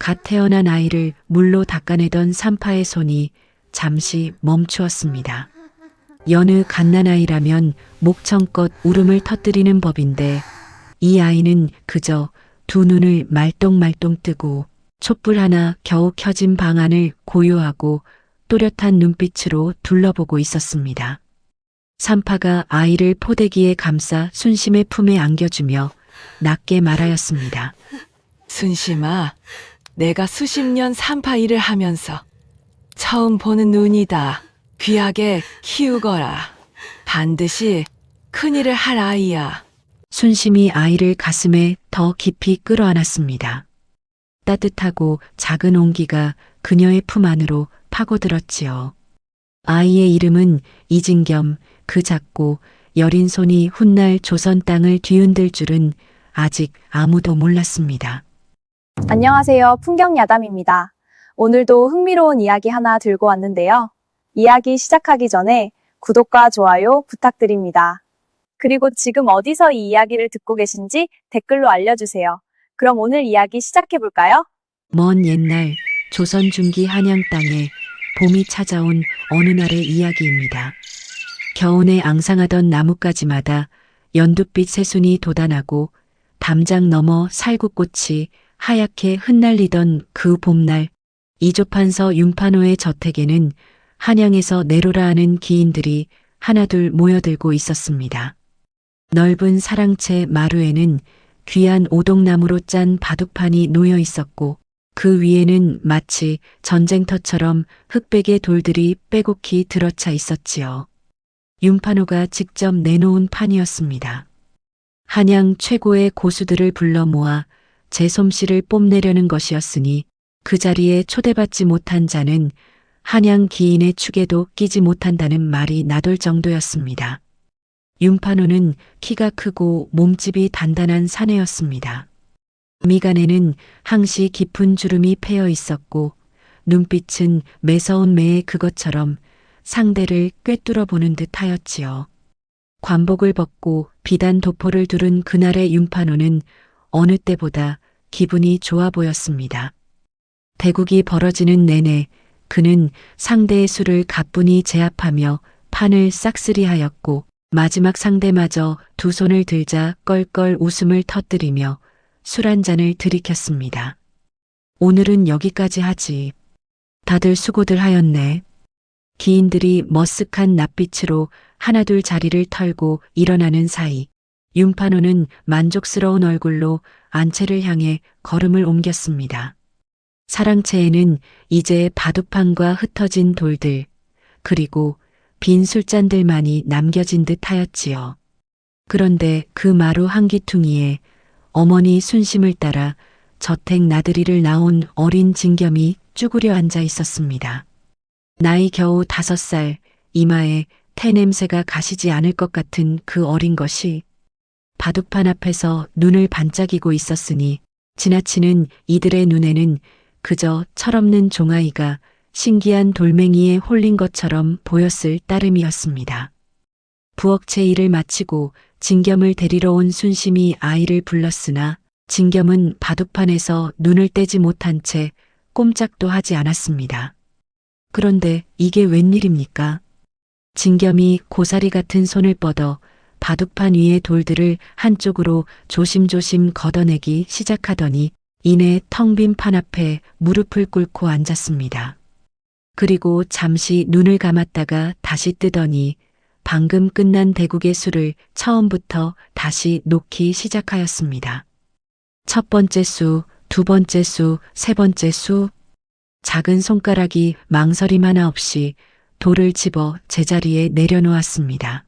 갓 태어난 아이를 물로 닦아내던 산파의 손이 잠시 멈추었습니다. 여느 갓난아이라면 목청껏 울음을 터뜨리는 법인데 이 아이는 그저 두 눈을 말똥말똥 뜨고 촛불 하나 겨우 켜진 방 안을 고요하고 또렷한 눈빛으로 둘러보고 있었습니다. 산파가 아이를 포대기에 감싸 순심의 품에 안겨주며 낮게 말하였습니다. 순심아, 내가 수십 년 산파 일을 하면서 처음 보는 눈이다. 귀하게 키우거라. 반드시 큰일을 할 아이야. 순심이 아이를 가슴에 더 깊이 끌어안았습니다. 따뜻하고 작은 온기가 그녀의 품 안으로 파고들었지요. 아이의 이름은 이진겸. 그 작고 여린 손이 훗날 조선 땅을 뒤흔들 줄은 아직 아무도 몰랐습니다. 안녕하세요. 풍경야담입니다. 오늘도 흥미로운 이야기 하나 들고 왔는데요. 이야기 시작하기 전에 구독과 좋아요 부탁드립니다. 그리고 지금 어디서 이 이야기를 듣고 계신지 댓글로 알려주세요. 그럼 오늘 이야기 시작해볼까요? 먼 옛날 조선 중기 한양 땅에 봄이 찾아온 어느 날의 이야기입니다. 겨우내 앙상하던 나뭇가지마다 연두빛 새순이 돋아나고 담장 너머 살구꽃이 하얗게 흩날리던 그 봄날, 이조판서 윤판호의 저택에는 한양에서 내로라 하는 기인들이 하나둘 모여들고 있었습니다. 넓은 사랑채 마루에는 귀한 오동나무로 짠 바둑판이 놓여 있었고 그 위에는 마치 전쟁터처럼 흑백의 돌들이 빼곡히 들어차 있었지요. 윤판호가 직접 내놓은 판이었습니다. 한양 최고의 고수들을 불러 모아 제 솜씨를 뽐내려는 것이었으니 그 자리에 초대받지 못한 자는 한양 기인의 축에도 끼지 못한다는 말이 나돌 정도였습니다. 윤판호는 키가 크고 몸집이 단단한 사내였습니다. 미간에는 항시 깊은 주름이 패여 있었고 눈빛은 매서운 매의 그것처럼 상대를 꿰뚫어 보는 듯 하였지요. 관복을 벗고 비단 도포를 두른 그날의 윤판호는 어느 때보다 기분이 좋아 보였습니다. 대국이 벌어지는 내내 그는 상대의 수를 가뿐히 제압하며 판을 싹쓸이하였고 마지막 상대마저 두 손을 들자 껄껄 웃음을 터뜨리며 술 한 잔을 들이켰습니다. 오늘은 여기까지 하지. 다들 수고들 하였네. 기인들이 머쓱한 낯빛으로 하나둘 자리를 털고 일어나는 사이 윤판호는 만족스러운 얼굴로 안채를 향해 걸음을 옮겼습니다. 사랑채에는 이제 바둑판과 흩어진 돌들 그리고 빈 술잔들만이 남겨진 듯 하였지요. 그런데 그 마루 한기퉁이에 어머니 순심을 따라 저택 나들이를 나온 어린 진겸이 쭈그려 앉아 있었습니다. 나이 겨우 5살, 이마에 태 냄새가 가시지 않을 것 같은 그 어린 것이 바둑판 앞에서 눈을 반짝이고 있었으니 지나치는 이들의 눈에는 그저 철없는 종아이가 신기한 돌멩이에 홀린 것처럼 보였을 따름이었습니다. 부엌채 일을 마치고 진겸을 데리러 온 순심이 아이를 불렀으나 진겸은 바둑판에서 눈을 떼지 못한 채 꼼짝도 하지 않았습니다. 그런데 이게 웬일입니까? 진겸이 고사리 같은 손을 뻗어 바둑판 위의 돌들을 한쪽으로 조심조심 걷어내기 시작하더니 이내 텅 빈 판 앞에 무릎을 꿇고 앉았습니다. 그리고 잠시 눈을 감았다가 다시 뜨더니 방금 끝난 대국의 수를 처음부터 다시 놓기 시작하였습니다. 첫 번째 수, 두 번째 수, 세 번째 수. 작은 손가락이 망설임 하나 없이 돌을 집어 제자리에 내려놓았습니다.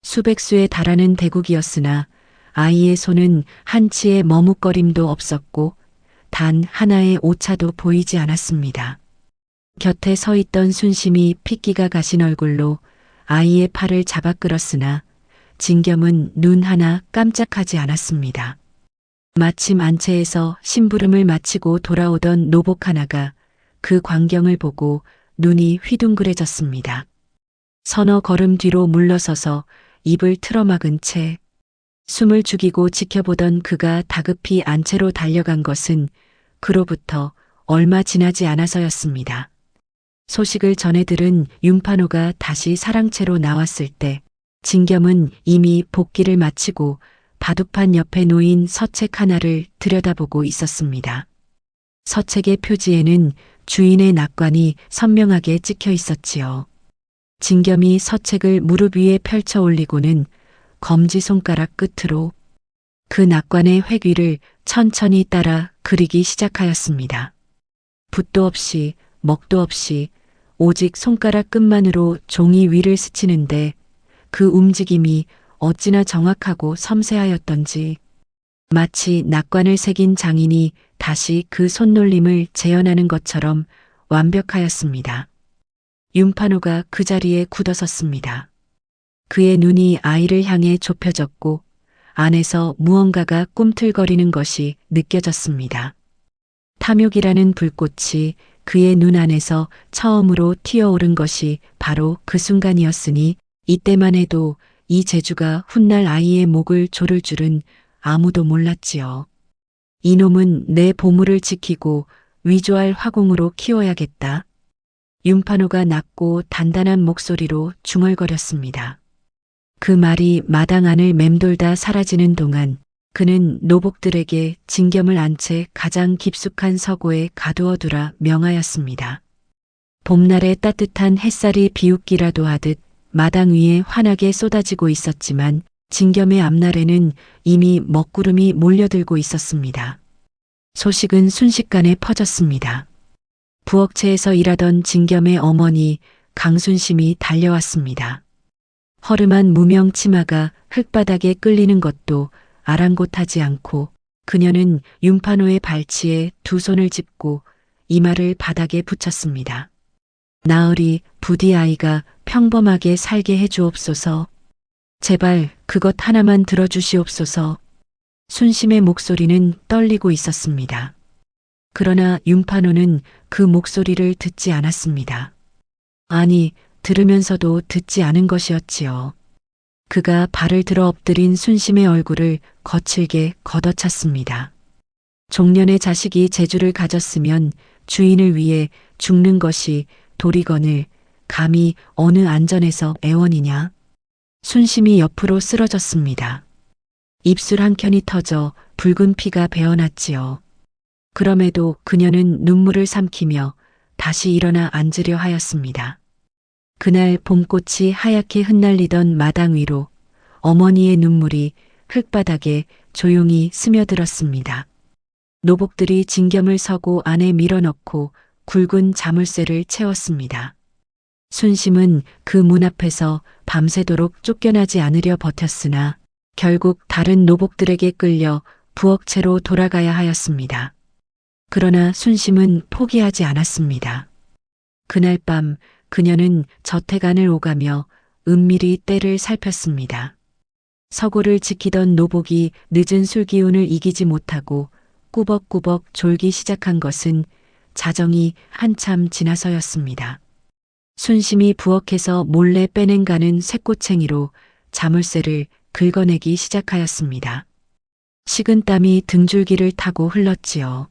수백 수에 달하는 대국이었으나 아이의 손은 한치의 머뭇거림도 없었고 단 하나의 오차도 보이지 않았습니다. 곁에 서 있던 순심이 핏기가 가신 얼굴로 아이의 팔을 잡아 끌었으나 진겸은 눈 하나 깜짝하지 않았습니다. 마침 안채에서 심부름을 마치고 돌아오던 노복 하나가 그 광경을 보고 눈이 휘둥그레졌습니다. 서너 걸음 뒤로 물러서서 입을 틀어막은 채 숨을 죽이고 지켜보던 그가 다급히 안채로 달려간 것은 그로부터 얼마 지나지 않아서였습니다. 소식을 전해 들은 윤판호가 다시 사랑채로 나왔을 때 진겸은 이미 복기를 마치고 바둑판 옆에 놓인 서책 하나를 들여다보고 있었습니다. 서책의 표지에는 주인의 낙관이 선명하게 찍혀 있었지요. 진겸이 서책을 무릎 위에 펼쳐 올리고는 검지손가락 끝으로 그 낙관의 회귀를 천천히 따라 그리기 시작하였습니다. 붓도 없이 먹도 없이 오직 손가락 끝만으로 종이 위를 스치는데 그 움직임이 어찌나 정확하고 섬세하였던지 마치 낙관을 새긴 장인이 다시 그 손놀림을 재현하는 것처럼 완벽하였습니다. 윤판호가 그 자리에 굳어섰습니다. 그의 눈이 아이를 향해 좁혀졌고 안에서 무언가가 꿈틀거리는 것이 느껴졌습니다. 탐욕이라는 불꽃이 그의 눈 안에서 처음으로 튀어오른 것이 바로 그 순간이었으니 이때만 해도 이 재주가 훗날 아이의 목을 조를 줄은 아무도 몰랐지요. 이놈은 내 보물을 지키고 위조할 화공으로 키워야겠다. 윤판호가 낮고 단단한 목소리로 중얼거렸습니다. 그 말이 마당 안을 맴돌다 사라지는 동안 그는 노복들에게 진겸을 안 채 가장 깊숙한 서고에 가두어두라 명하였습니다. 봄날의 따뜻한 햇살이 비웃기라도 하듯 마당 위에 환하게 쏟아지고 있었지만 진겸의 앞날에는 이미 먹구름이 몰려들고 있었습니다. 소식은 순식간에 퍼졌습니다. 부엌채에서 일하던 진겸의 어머니 강순심이 달려왔습니다. 허름한 무명 치마가 흙바닥에 끌리는 것도 아랑곳하지 않고 그녀는 윤판호의 발치에 두 손을 짚고 이마를 바닥에 붙였습니다. 나으리 부디 아이가 평범하게 살게 해주옵소서. 제발 그것 하나만 들어주시옵소서. 순심의 목소리는 떨리고 있었습니다. 그러나 윤판호는 그 목소리를 듣지 않았습니다. 아니, 들으면서도 듣지 않은 것이었지요. 그가 발을 들어 엎드린 순심의 얼굴을 거칠게 걷어찼습니다. 종년의 자식이 재주를 가졌으면 주인을 위해 죽는 것이 도리거늘 감히 어느 안전에서 애원이냐. 순심이 옆으로 쓰러졌습니다. 입술 한 켠이 터져 붉은 피가 배어났지요. 그럼에도 그녀는 눈물을 삼키며 다시 일어나 앉으려 하였습니다. 그날 봄꽃이 하얗게 흩날리던 마당 위로 어머니의 눈물이 흙바닥에 조용히 스며들었습니다. 노복들이 진겸을 서고 안에 밀어넣고 굵은 자물쇠를 채웠습니다. 순심은 그 문 앞에서 밤새도록 쫓겨나지 않으려 버텼으나 결국 다른 노복들에게 끌려 부엌채로 돌아가야 하였습니다. 그러나 순심은 포기하지 않았습니다. 그날 밤 그녀는 저택 안을 오가며 은밀히 때를 살폈습니다. 서고를 지키던 노복이 늦은 술기운을 이기지 못하고 꾸벅꾸벅 졸기 시작한 것은 자정이 한참 지나서였습니다. 순심이 부엌에서 몰래 빼낸가는 쇠꼬챙이로 자물쇠를 긁어내기 시작하였습니다. 식은땀이 등줄기를 타고 흘렀지요.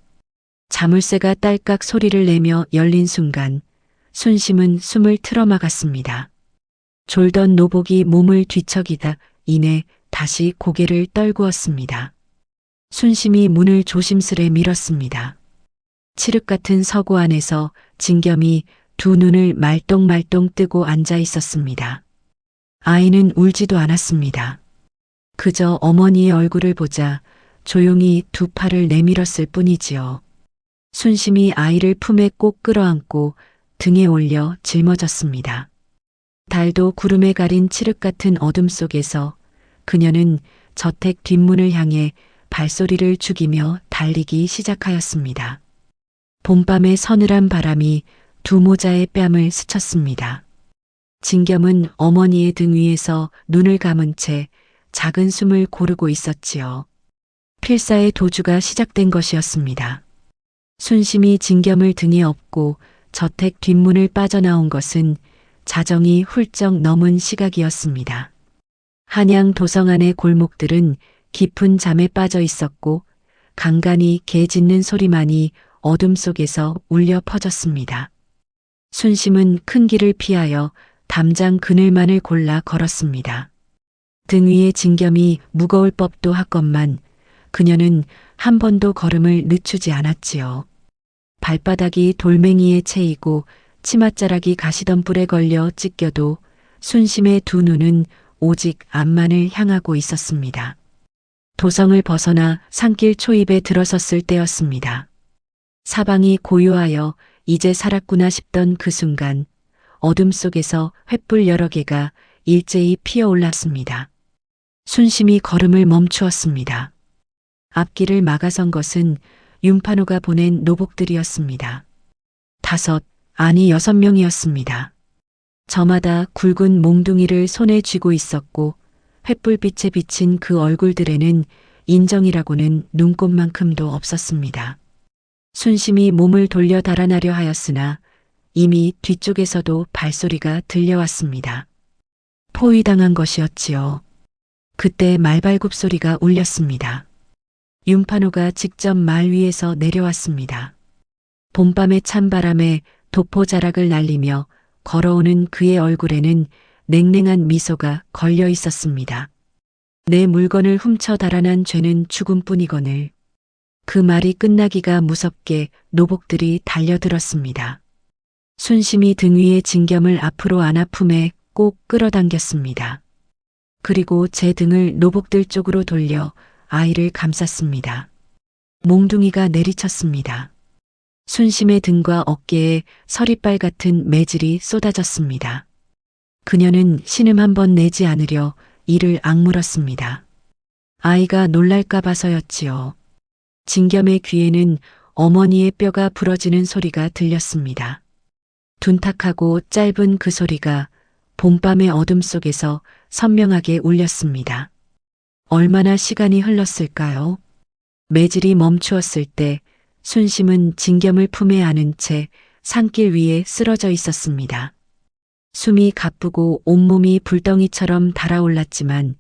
자물쇠가 딸깍 소리를 내며 열린 순간 순심은 숨을 틀어막았습니다. 졸던 노복이 몸을 뒤척이다 이내 다시 고개를 떨구었습니다. 순심이 문을 조심스레 밀었습니다. 칠흑 같은 서고 안에서 진겸이 두 눈을 말똥말똥 뜨고 앉아 있었습니다. 아이는 울지도 않았습니다. 그저 어머니의 얼굴을 보자 조용히 두 팔을 내밀었을 뿐이지요. 순심이 아이를 품에 꼭 끌어안고 등에 올려 짊어졌습니다. 달도 구름에 가린 칠흑 같은 어둠 속에서 그녀는 저택 뒷문을 향해 발소리를 죽이며 달리기 시작하였습니다. 봄밤의 서늘한 바람이 두 모자의 뺨을 스쳤습니다. 진겸은 어머니의 등 위에서 눈을 감은 채 작은 숨을 고르고 있었지요. 필사의 도주가 시작된 것이었습니다. 순심이 진겸을 등에 업고 저택 뒷문을 빠져나온 것은 자정이 훌쩍 넘은 시각이었습니다. 한양 도성 안의 골목들은 깊은 잠에 빠져 있었고 간간히 개 짖는 소리만이 어둠 속에서 울려 퍼졌습니다. 순심은 큰 길을 피하여 담장 그늘만을 골라 걸었습니다. 등 위에 진겸이 무거울 법도 하건만 그녀는 한 번도 걸음을 늦추지 않았지요. 발바닥이 돌멩이에 채이고 치맛자락이 가시덤불에 걸려 찢겨도 순심의 두 눈은 오직 앞만을 향하고 있었습니다. 도성을 벗어나 산길 초입에 들어섰을 때였습니다. 사방이 고요하여 이제 살았구나 싶던 그 순간 어둠 속에서 횃불 여러 개가 일제히 피어올랐습니다. 순심이 걸음을 멈추었습니다. 앞길을 막아선 것은 윤판호가 보낸 노복들이었습니다. 5, 아니 6명이었습니다. 저마다 굵은 몽둥이를 손에 쥐고 있었고 횃불빛에 비친 그 얼굴들에는 인정이라고는 눈꼽만큼도 없었습니다. 순심이 몸을 돌려 달아나려 하였으나 이미 뒤쪽에서도 발소리가 들려왔습니다. 포위당한 것이었지요. 그때 말발굽 소리가 울렸습니다. 윤판호가 직접 말 위에서 내려왔습니다. 봄밤의 찬바람에 도포자락을 날리며 걸어오는 그의 얼굴에는 냉랭한 미소가 걸려 있었습니다. 내 물건을 훔쳐 달아난 죄는 죽음뿐이거늘. 그 말이 끝나기가 무섭게 노복들이 달려들었습니다. 순심이 등 위에 진겸을 앞으로 안아 품에 꼭 끌어당겼습니다. 그리고 제 등을 노복들 쪽으로 돌려 아이를 감쌌습니다. 몽둥이가 내리쳤습니다. 순심의 등과 어깨에 서리빨 같은 매질이 쏟아졌습니다. 그녀는 신음 한 번 내지 않으려 이를 악물었습니다. 아이가 놀랄까 봐서였지요. 진겸의 귀에는 어머니의 뼈가 부러지는 소리가 들렸습니다. 둔탁하고 짧은 그 소리가 봄밤의 어둠 속에서 선명하게 울렸습니다. 얼마나 시간이 흘렀을까요? 매질이 멈추었을 때 순심은 진겸을 품에 안은 채 산길 위에 쓰러져 있었습니다. 숨이 가쁘고 온몸이 불덩이처럼 달아올랐지만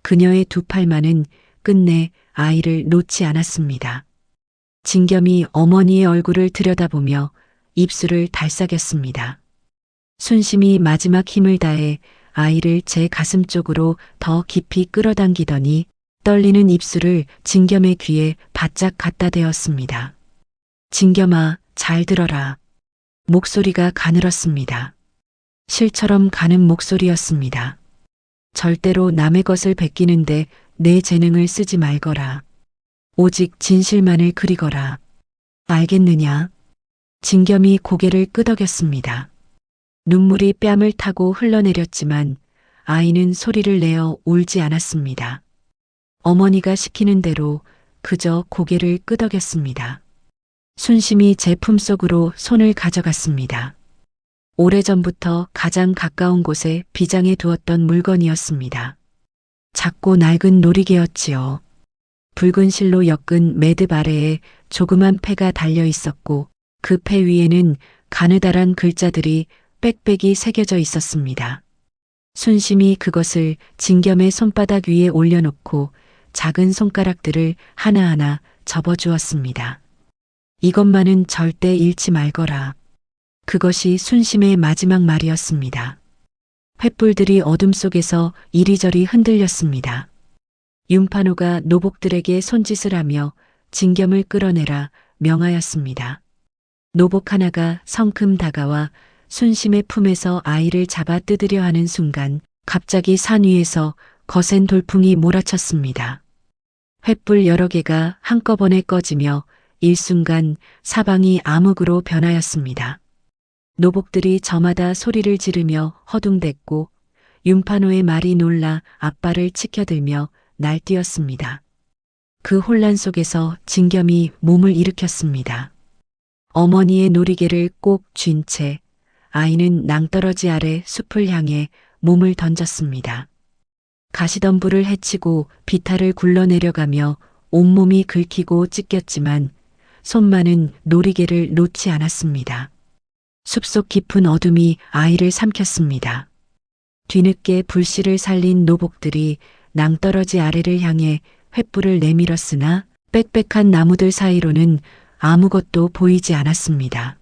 그녀의 두 팔만은 끝내 아이를 놓지 않았습니다. 진겸이 어머니의 얼굴을 들여다보며 입술을 달싹였습니다. 순심이 마지막 힘을 다해 아이를 제 가슴 쪽으로 더 깊이 끌어당기더니 떨리는 입술을 진겸의 귀에 바짝 갖다 대었습니다. 진겸아, 잘 들어라. 목소리가 가늘었습니다. 실처럼 가는 목소리였습니다. 절대로 남의 것을 베끼는데 내 재능을 쓰지 말거라. 오직 진실만을 그리거라. 알겠느냐? 진겸이 고개를 끄덕였습니다. 눈물이 뺨을 타고 흘러내렸지만 아이는 소리를 내어 울지 않았습니다. 어머니가 시키는 대로 그저 고개를 끄덕였습니다. 순심이 제 품속으로 손을 가져갔습니다. 오래전부터 가장 가까운 곳에 비장해 두었던 물건이었습니다. 작고 낡은 놀이개였지요. 붉은 실로 엮은 매듭 아래에 조그만 패가 달려 있었고 그 패 위에는 가느다란 글자들이 빽빽이 새겨져 있었습니다. 순심이 그것을 진겸의 손바닥 위에 올려놓고 작은 손가락들을 하나하나 접어주었습니다. 이것만은 절대 잃지 말거라. 그것이 순심의 마지막 말이었습니다. 횃불들이 어둠 속에서 이리저리 흔들렸습니다. 윤판호가 노복들에게 손짓을 하며 진겸을 끌어내라 명하였습니다. 노복 하나가 성큼 다가와 순심의 품에서 아이를 잡아 뜯으려 하는 순간 갑자기 산 위에서 거센 돌풍이 몰아쳤습니다. 횃불 여러 개가 한꺼번에 꺼지며 일순간 사방이 암흑으로 변하였습니다. 노복들이 저마다 소리를 지르며 허둥댔고 윤판호의 말이 놀라 앞발을 치켜들며 날뛰었습니다. 그 혼란 속에서 진겸이 몸을 일으켰습니다. 어머니의 놀이개를 꼭 쥔 채 아이는 낭떠러지 아래 숲을 향해 몸을 던졌습니다. 가시덤불을 헤치고 비탈을 굴러내려가며 온몸이 긁히고 찢겼지만 손만은 놀이개를 놓지 않았습니다. 숲속 깊은 어둠이 아이를 삼켰습니다. 뒤늦게 불씨를 살린 노복들이 낭떠러지 아래를 향해 횃불을 내밀었으나 빽빽한 나무들 사이로는 아무것도 보이지 않았습니다.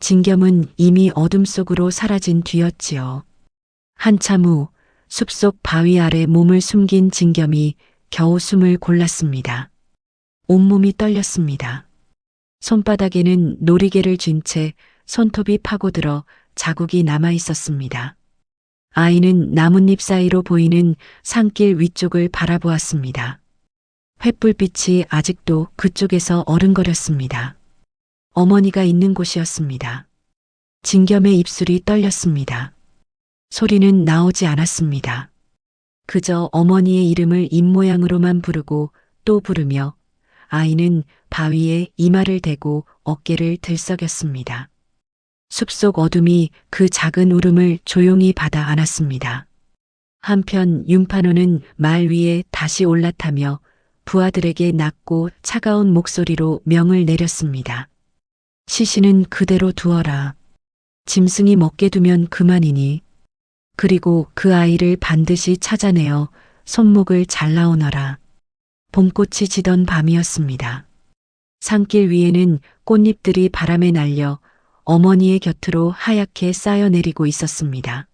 진겸은 이미 어둠 속으로 사라진 뒤였지요. 한참 후 숲속 바위 아래 몸을 숨긴 진겸이 겨우 숨을 골랐습니다. 온몸이 떨렸습니다. 손바닥에는 놀이개를 쥔 채 손톱이 파고들어 자국이 남아 있었습니다. 아이는 나뭇잎 사이로 보이는 산길 위쪽을 바라보았습니다. 횃불빛이 아직도 그쪽에서 어른거렸습니다. 어머니가 있는 곳이었습니다. 진겸의 입술이 떨렸습니다. 소리는 나오지 않았습니다. 그저 어머니의 이름을 입모양으로만 부르고 또 부르며 아이는 바위에 이마를 대고 어깨를 들썩였습니다. 숲속 어둠이 그 작은 울음을 조용히 받아 안았습니다. 한편 윤판호는 말 위에 다시 올라타며 부하들에게 낮고 차가운 목소리로 명을 내렸습니다. 시신은 그대로 두어라. 짐승이 먹게 두면 그만이니. 그리고 그 아이를 반드시 찾아내어 손목을 잘라오너라. 봄꽃이 지던 밤이었습니다. 산길 위에는 꽃잎들이 바람에 날려 어머니의 곁으로 하얗게 쌓여내리고 있었습니다.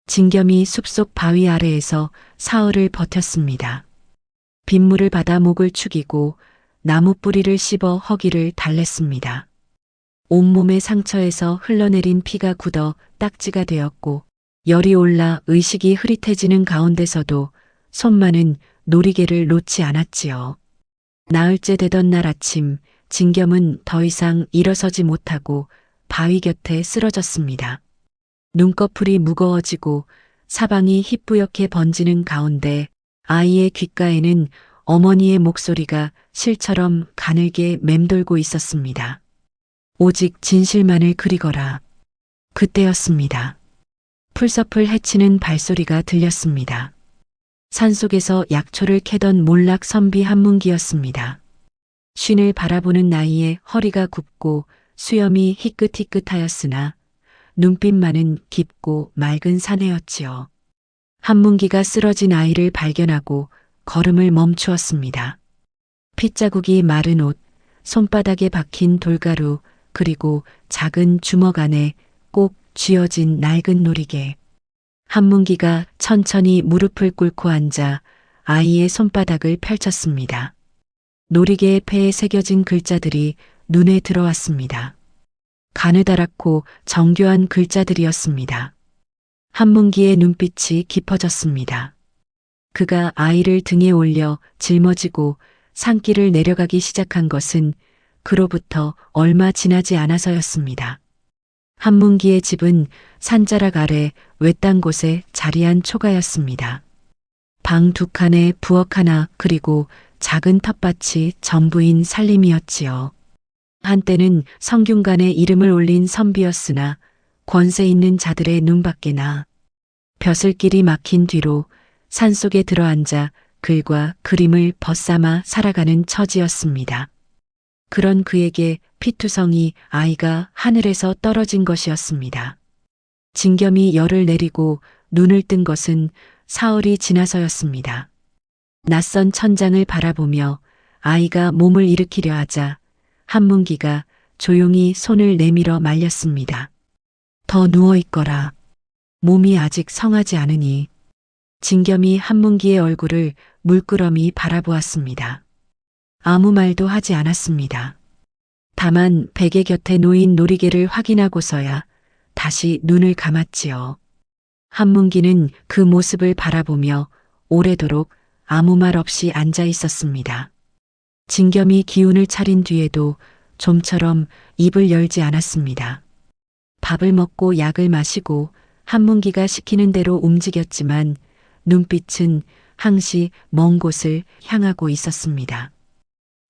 진겸이 숲속 바위 아래에서 사흘을 버텼습니다. 빗물을 받아 목을 축이고 나무 뿌리를 씹어 허기를 달랬습니다. 온몸의 상처에서 흘러내린 피가 굳어 딱지가 되었고 열이 올라 의식이 흐릿해지는 가운데서도 손만은 놀이개를 놓지 않았지요. 나흘째 되던 날 아침 진겸은 더 이상 일어서지 못하고 바위 곁에 쓰러졌습니다. 눈꺼풀이 무거워지고 사방이 희뿌옇게 번지는 가운데 아이의 귓가에는 어머니의 목소리가 실처럼 가늘게 맴돌고 있었습니다. 오직 진실만을 그리거라. 그때였습니다. 풀섭을 헤치는 발소리가 들렸습니다. 산속에서 약초를 캐던 몰락 선비 한문기였습니다. 쉰을 바라보는 나이에 허리가 굽고 수염이 희끗희끗하였으나 눈빛만은 깊고 맑은 사내였지요. 한문기가 쓰러진 아이를 발견하고 걸음을 멈추었습니다. 핏자국이 마른 옷, 손바닥에 박힌 돌가루, 그리고 작은 주먹 안에 꼭 쥐어진 낡은 놀이개. 한문기가 천천히 무릎을 꿇고 앉아 아이의 손바닥을 펼쳤습니다. 놀이개의 폐에 새겨진 글자들이 눈에 들어왔습니다. 가느다랗고 정교한 글자들이었습니다. 한문기의 눈빛이 깊어졌습니다. 그가 아이를 등에 올려 짊어지고 산길을 내려가기 시작한 것은 그로부터 얼마 지나지 않아서였습니다. 한문기의 집은 산자락 아래 외딴 곳에 자리한 초가였습니다. 방 두 칸에 부엌 하나 그리고 작은 텃밭이 전부인 살림이었지요. 한때는 성균관에 이름을 올린 선비였으나 권세 있는 자들의 눈밖에나 벼슬길이 막힌 뒤로 산속에 들어앉아 글과 그림을 벗삼아 살아가는 처지였습니다. 그런 그에게 피투성이 아이가 하늘에서 떨어진 것이었습니다. 진겸이 열을 내리고 눈을 뜬 것은 사흘이 지나서였습니다. 낯선 천장을 바라보며 아이가 몸을 일으키려 하자 한문기가 조용히 손을 내밀어 말렸습니다. 더 누워있거라. 몸이 아직 성하지 않으니. 진겸이 한문기의 얼굴을 물끄러미 바라보았습니다. 아무 말도 하지 않았습니다. 다만 베개 곁에 놓인 놀이개를 확인하고서야 다시 눈을 감았지요. 한문기는 그 모습을 바라보며 오래도록 아무 말 없이 앉아 있었습니다. 진겸이 기운을 차린 뒤에도 좀처럼 입을 열지 않았습니다. 밥을 먹고 약을 마시고 한문기가 시키는 대로 움직였지만 눈빛은 항시 먼 곳을 향하고 있었습니다.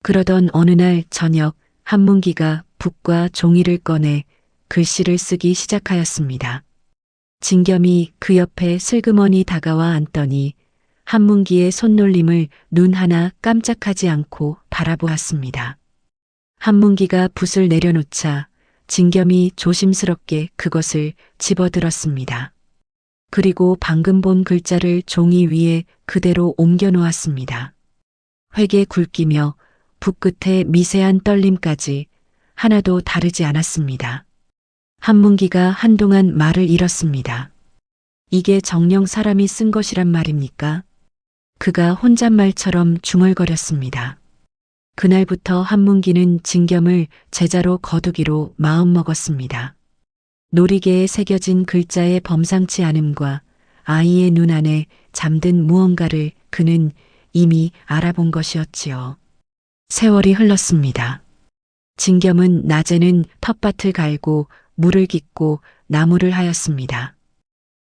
그러던 어느 날 저녁 한문기가 붓과 종이를 꺼내 글씨를 쓰기 시작하였습니다. 진겸이 그 옆에 슬그머니 다가와 앉더니 한문기의 손놀림을 눈 하나 깜짝하지 않고 바라보았습니다. 한문기가 붓을 내려놓자 진겸이 조심스럽게 그것을 집어들었습니다. 그리고 방금 본 글자를 종이 위에 그대로 옮겨 놓았습니다. 회개 굵기며 붓끝의 미세한 떨림까지 하나도 다르지 않았습니다. 한문기가 한동안 말을 잃었습니다. 이게 정녕 사람이 쓴 것이란 말입니까? 그가 혼잣말처럼 중얼거렸습니다. 그날부터 한문기는 진겸을 제자로 거두기로 마음먹었습니다. 놀이개에 새겨진 글자의 범상치 않음과 아이의 눈 안에 잠든 무언가를 그는 이미 알아본 것이었지요. 세월이 흘렀습니다. 진겸은 낮에는 텃밭을 갈고 물을 깃고 나무를 하였습니다.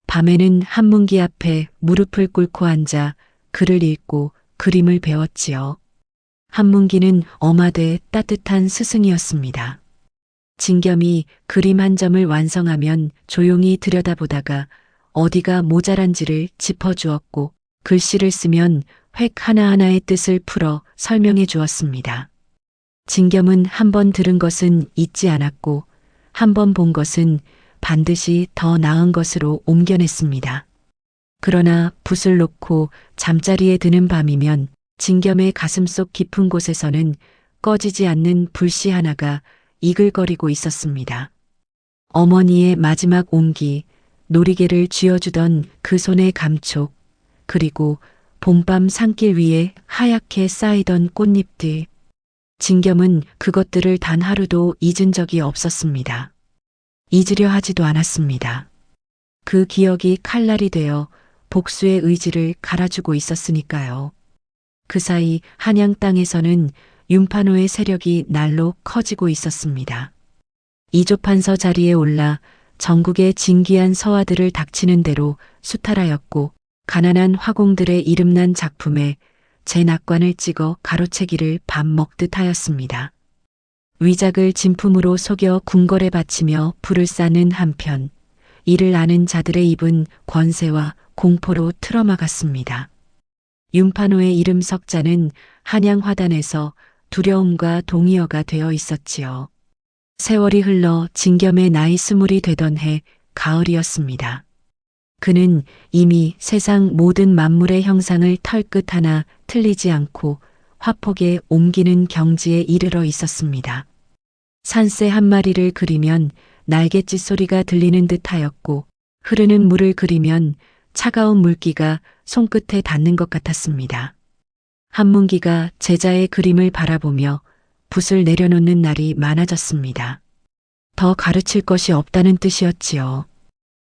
밤에는 한문기 앞에 무릎을 꿇고 앉아 글을 읽고 그림을 배웠지요. 한문기는 엄하되 따뜻한 스승이었습니다. 진겸이 그림 한 점을 완성하면 조용히 들여다보다가 어디가 모자란지를 짚어주었고 글씨를 쓰면 획 하나하나의 뜻을 풀어 설명해 주었습니다. 진겸은 한 번 들은 것은 잊지 않았고 한 번 본 것은 반드시 더 나은 것으로 옮겨냈습니다. 그러나 붓을 놓고 잠자리에 드는 밤이면 진겸의 가슴속 깊은 곳에서는 꺼지지 않는 불씨 하나가 이글거리고 있었습니다. 어머니의 마지막 온기, 놀이개를 쥐어주던 그 손의 감촉, 그리고 봄밤 산길 위에 하얗게 쌓이던 꽃잎들. 진겸은 그것들을 단 하루도 잊은 적이 없었습니다. 잊으려 하지도 않았습니다. 그 기억이 칼날이 되어 복수의 의지를 갈아주고 있었으니까요. 그 사이 한양 땅에서는 윤판호의 세력이 날로 커지고 있었습니다. 이조판서 자리에 올라 전국의 진귀한 서화들을 닥치는 대로 수탈하였고 가난한 화공들의 이름난 작품에 제 낙관을 찍어 가로채기를 밥 먹듯 하였습니다. 위작을 진품으로 속여 궁궐에 바치며 불을 쌓는 한편 이를 아는 자들의 입은 권세와 공포로 틀어막았습니다. 윤판호의 이름 석자는 한양 화단에서 두려움과 동의어가 되어 있었지요. 세월이 흘러 진겸의 나이 20이 되던 해 가을이었습니다. 그는 이미 세상 모든 만물의 형상을 털끝 하나 틀리지 않고 화폭에 옮기는 경지에 이르러 있었습니다. 산새 한 마리를 그리면 날갯짓 소리가 들리는 듯 하였고 흐르는 물을 그리면 차가운 물기가 손끝에 닿는 것 같았습니다. 한문기가 제자의 그림을 바라보며 붓을 내려놓는 날이 많아졌습니다. 더 가르칠 것이 없다는 뜻이었지요.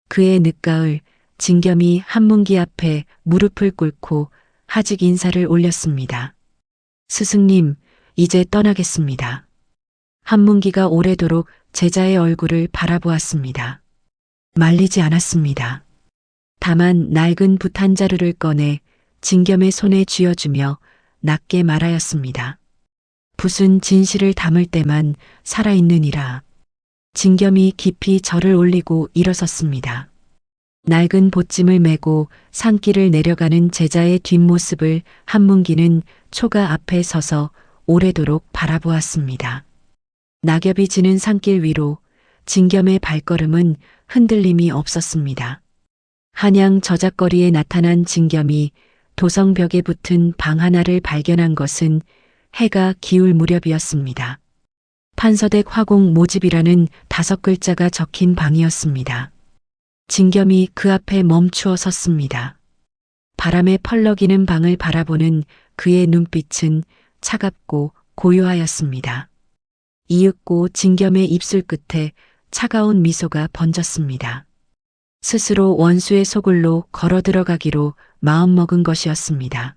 그의 늦가을 진겸이 한문기 앞에 무릎을 꿇고 하직 인사를 올렸습니다. 스승님, 이제 떠나겠습니다. 한문기가 오래도록 제자의 얼굴을 바라보았습니다. 말리지 않았습니다. 다만 낡은 붓 한 자루를 꺼내 진겸의 손에 쥐어주며 낮게 말하였습니다. 붓은 진실을 담을 때만 살아있느니라. 진겸이 깊이 절을 올리고 일어섰습니다. 낡은 보찜을 메고 산길을 내려가는 제자의 뒷모습을 한문기는 초가 앞에 서서 오래도록 바라보았습니다. 낙엽이 지는 산길 위로 진겸의 발걸음은 흔들림이 없었습니다. 한양 저작거리에 나타난 진겸이 도성벽에 붙은 방 하나를 발견한 것은 해가 기울 무렵이었습니다. 판서댁 화공 모집이라는 5글자가 적힌 방이었습니다. 진겸이 그 앞에 멈추어 섰습니다. 바람에 펄럭이는 방을 바라보는 그의 눈빛은 차갑고 고요하였습니다. 이윽고 진겸의 입술 끝에 차가운 미소가 번졌습니다. 스스로 원수의 소굴로 걸어 들어가기로 마음먹은 것이었습니다.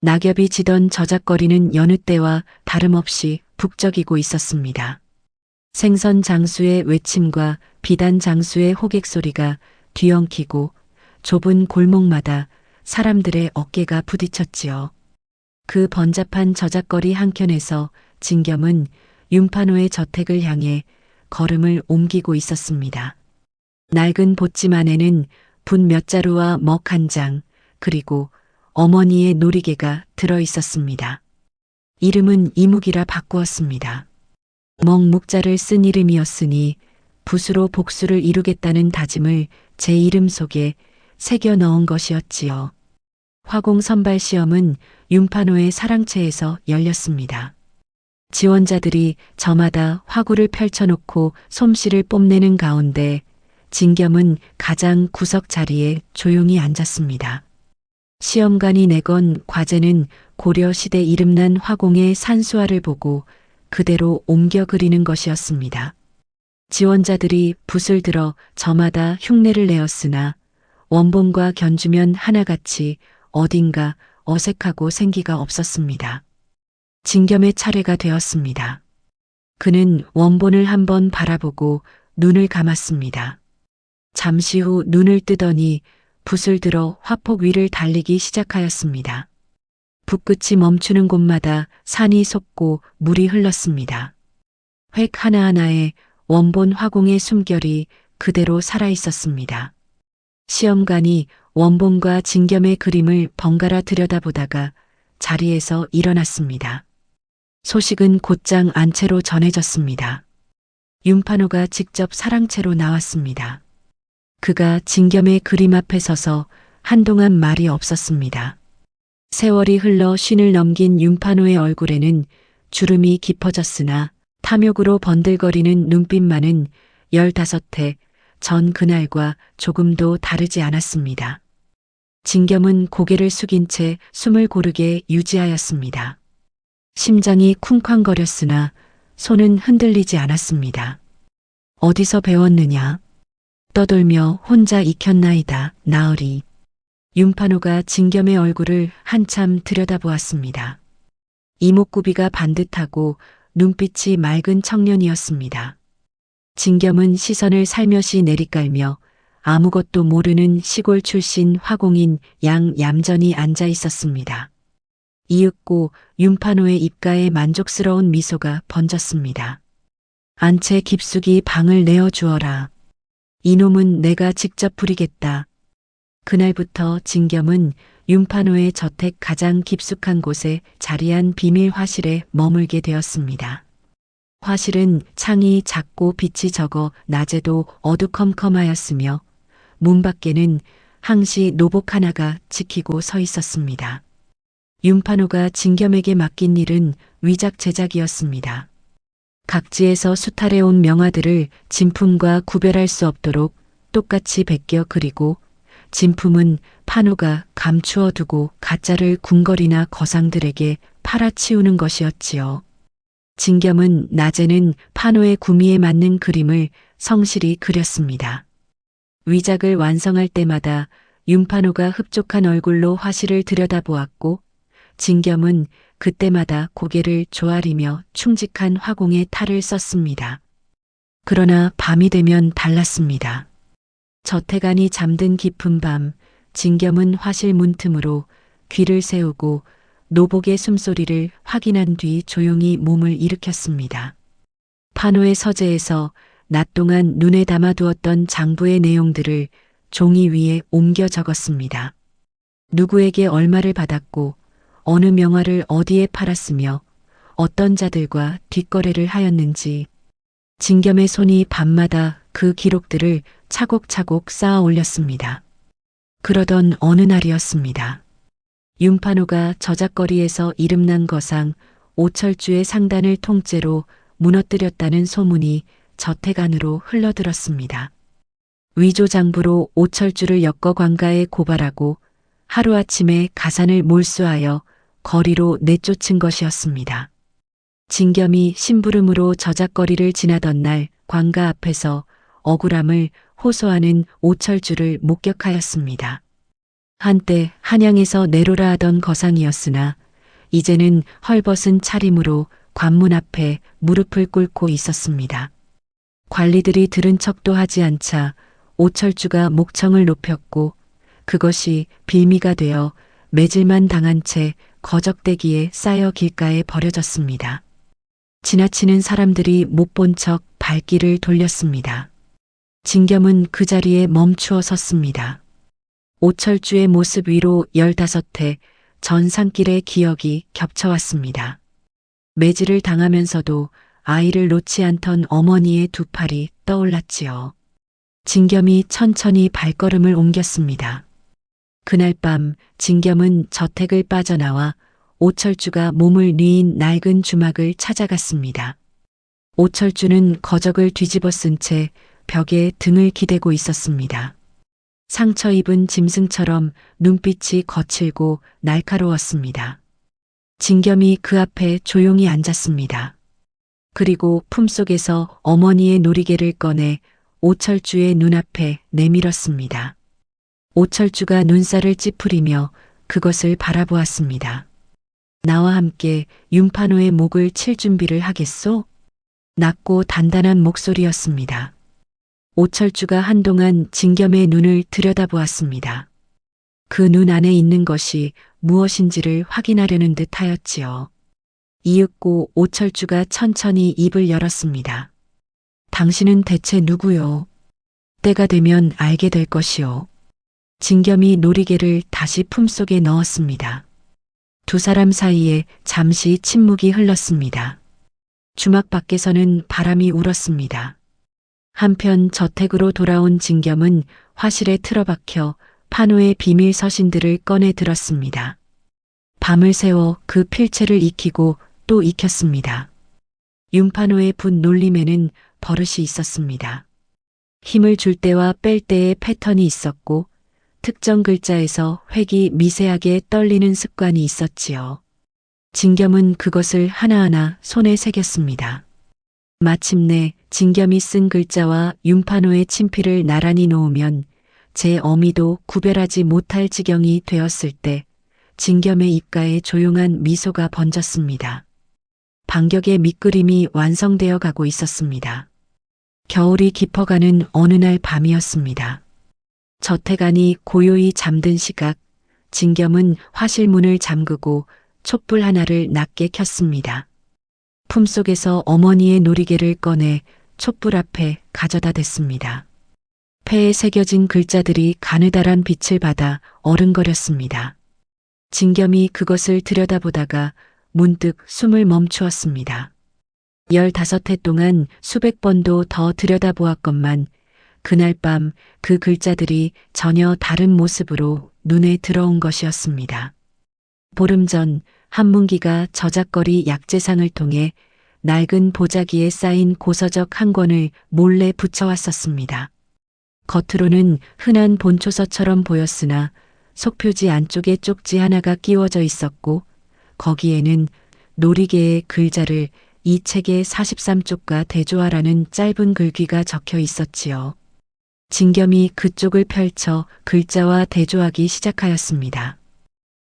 낙엽이 지던 저작거리는 여느 때와 다름없이 북적이고 있었습니다. 생선 장수의 외침과 비단 장수의 호객 소리가 뒤엉키고 좁은 골목마다 사람들의 어깨가 부딪혔지요. 그 번잡한 저작거리 한켠에서 진겸은 윤판호의 저택을 향해 걸음을 옮기고 있었습니다. 낡은 보찜 안에는 붓 몇 자루와 먹 한 장, 그리고 어머니의 놀이개가 들어 있었습니다. 이름은 이묵이라 바꾸었습니다. 먹묵자를 쓴 이름이었으니 붓으로 복수를 이루겠다는 다짐을 제 이름 속에 새겨 넣은 것이었지요. 화공 선발 시험은 윤판호의 사랑채에서 열렸습니다. 지원자들이 저마다 화구를 펼쳐놓고 솜씨를 뽐내는 가운데 진겸은 가장 구석 자리에 조용히 앉았습니다. 시험관이 내건 과제는 고려시대 이름난 화공의 산수화를 보고 그대로 옮겨 그리는 것이었습니다. 지원자들이 붓을 들어 저마다 흉내를 내었으나 원본과 견주면 하나같이 어딘가 어색하고 생기가 없었습니다. 진겸의 차례가 되었습니다. 그는 원본을 한번 바라보고 눈을 감았습니다. 잠시 후 눈을 뜨더니 붓을 들어 화폭 위를 달리기 시작하였습니다. 붓끝이 멈추는 곳마다 산이 솟고 물이 흘렀습니다. 획 하나하나에 원본 화공의 숨결이 그대로 살아있었습니다. 시험관이 원본과 진겸의 그림을 번갈아 들여다보다가 자리에서 일어났습니다. 소식은 곧장 안채로 전해졌습니다. 윤판호가 직접 사랑채로 나왔습니다. 그가 진겸의 그림 앞에 서서 한동안 말이 없었습니다. 세월이 흘러 쉰을 넘긴 윤판호의 얼굴에는 주름이 깊어졌으나 탐욕으로 번들거리는 눈빛만은 15해 전 그날과 조금도 다르지 않았습니다. 진겸은 고개를 숙인 채 숨을 고르게 유지하였습니다. 심장이 쿵쾅거렸으나 손은 흔들리지 않았습니다. 어디서 배웠느냐? 떠돌며 혼자 익혔나이다, 나으리. 윤판호가 진겸의 얼굴을 한참 들여다보았습니다. 이목구비가 반듯하고 눈빛이 맑은 청년이었습니다. 진겸은 시선을 살며시 내리깔며 아무것도 모르는 시골 출신 화공인 양 얌전히 앉아 있었습니다. 이윽고 윤판호의 입가에 만족스러운 미소가 번졌습니다. 안채 깊숙이 방을 내어주어라. 이놈은 내가 직접 부리겠다. 그날부터 진겸은 윤판호의 저택 가장 깊숙한 곳에 자리한 비밀 화실에 머물게 되었습니다. 화실은 창이 작고 빛이 적어 낮에도 어두컴컴하였으며 문 밖에는 항시 노복 하나가 지키고 서 있었습니다. 윤판호가 진겸에게 맡긴 일은 위작 제작이었습니다. 각지에서 수탈해 온 명화들을 진품과 구별할 수 없도록 똑같이 베껴 그리고 진품은 판호가 감추어 두고 가짜를 궁궐이나 거상들에게 팔아치우는 것이었지요. 진겸은 낮에는 판호의 구미에 맞는 그림을 성실히 그렸습니다. 위작을 완성할 때마다 윤판호가 흡족한 얼굴로 화실을 들여다보았고 진겸은 그때마다 고개를 조아리며 충직한 화공의 탈을 썼습니다. 그러나 밤이 되면 달랐습니다. 저택 안이 잠든 깊은 밤, 진겸은 화실 문틈으로 귀를 세우고 노복의 숨소리를 확인한 뒤 조용히 몸을 일으켰습니다. 판호의 서재에서 낮 동안 눈에 담아두었던 장부의 내용들을 종이 위에 옮겨 적었습니다. 누구에게 얼마를 받았고 어느 명화를 어디에 팔았으며 어떤 자들과 뒷거래를 하였는지 진겸의 손이 밤마다 그 기록들을 차곡차곡 쌓아 올렸습니다. 그러던 어느 날이었습니다. 윤판호가 저작거리에서 이름난 거상 오철주의 상단을 통째로 무너뜨렸다는 소문이 저택 안으로 흘러들었습니다. 위조장부로 오철주를 엮어 관가에 고발하고 하루아침에 가산을 몰수하여 거리로 내쫓은 것이었습니다. 진겸이 심부름으로 저작거리를 지나던 날 관가 앞에서 억울함을 호소하는 오철주를 목격하였습니다. 한때 한양에서 내로라 하던 거상이었으나 이제는 헐벗은 차림으로 관문 앞에 무릎을 꿇고 있었습니다. 관리들이 들은 척도 하지 않자 오철주가 목청을 높였고 그것이 빌미가 되어 매질만 당한 채 거적대기에 쌓여 길가에 버려졌습니다. 지나치는 사람들이 못 본 척 발길을 돌렸습니다. 진겸은 그 자리에 멈추어 섰습니다. 오철주의 모습 위로 15해 전 산길의 기억이 겹쳐왔습니다. 매질을 당하면서도 아이를 놓지 않던 어머니의 두 팔이 떠올랐지요. 진겸이 천천히 발걸음을 옮겼습니다. 그날 밤 진겸은 저택을 빠져나와 오철주가 몸을 뉘인 낡은 주막을 찾아갔습니다. 오철주는 거적을 뒤집어 쓴 채 벽에 등을 기대고 있었습니다. 상처 입은 짐승처럼 눈빛이 거칠고 날카로웠습니다. 진겸이 그 앞에 조용히 앉았습니다. 그리고 품속에서 어머니의 놀이개를 꺼내 오철주의 눈앞에 내밀었습니다. 오철주가 눈살을 찌푸리며 그것을 바라보았습니다. 나와 함께 윤판호의 목을 칠 준비를 하겠소? 낮고 단단한 목소리였습니다. 오철주가 한동안 진겸의 눈을 들여다보았습니다. 그 눈 안에 있는 것이 무엇인지를 확인하려는 듯 하였지요. 이윽고 오철주가 천천히 입을 열었습니다. 당신은 대체 누구요? 때가 되면 알게 될 것이요. 진겸이 놀이개를 다시 품속에 넣었습니다. 두 사람 사이에 잠시 침묵이 흘렀습니다. 주막 밖에서는 바람이 울었습니다. 한편 저택으로 돌아온 진겸은 화실에 틀어박혀 판호의 비밀 서신들을 꺼내 들었습니다. 밤을 새워 그 필체를 익히고 또 익혔습니다. 윤판호의 분 놀림에는 버릇이 있었습니다. 힘을 줄 때와 뺄 때의 패턴이 있었고 특정 글자에서 획이 미세하게 떨리는 습관이 있었지요. 진겸은 그것을 하나하나 손에 새겼습니다. 마침내 진겸이 쓴 글자와 윤판호의 친필을 나란히 놓으면 제 어미도 구별하지 못할 지경이 되었을 때 진겸의 입가에 조용한 미소가 번졌습니다. 반격의 밑그림이 완성되어 가고 있었습니다. 겨울이 깊어가는 어느 날 밤이었습니다. 저택 안이 고요히 잠든 시각, 진겸은 화실문을 잠그고 촛불 하나를 낮게 켰습니다. 품속에서 어머니의 놀이개를 꺼내 촛불 앞에 가져다 댔습니다. 폐에 새겨진 글자들이 가느다란 빛을 받아 어른거렸습니다. 진겸이 그것을 들여다보다가 문득 숨을 멈추었습니다. 15해 동안 수백 번도 더 들여다보았건만 그날 밤 그 글자들이 전혀 다른 모습으로 눈에 들어온 것이었습니다. 보름 전 한문기가 저작거리 약재상을 통해 낡은 보자기에 쌓인 고서적 한 권을 몰래 붙여왔었습니다. 겉으로는 흔한 본초서처럼 보였으나 속표지 안쪽에 쪽지 하나가 끼워져 있었고 거기에는 놀이개의 글자를 이 책의 43쪽과 대조하라는 짧은 글귀가 적혀 있었지요. 진겸이 그쪽을 펼쳐 글자와 대조하기 시작하였습니다.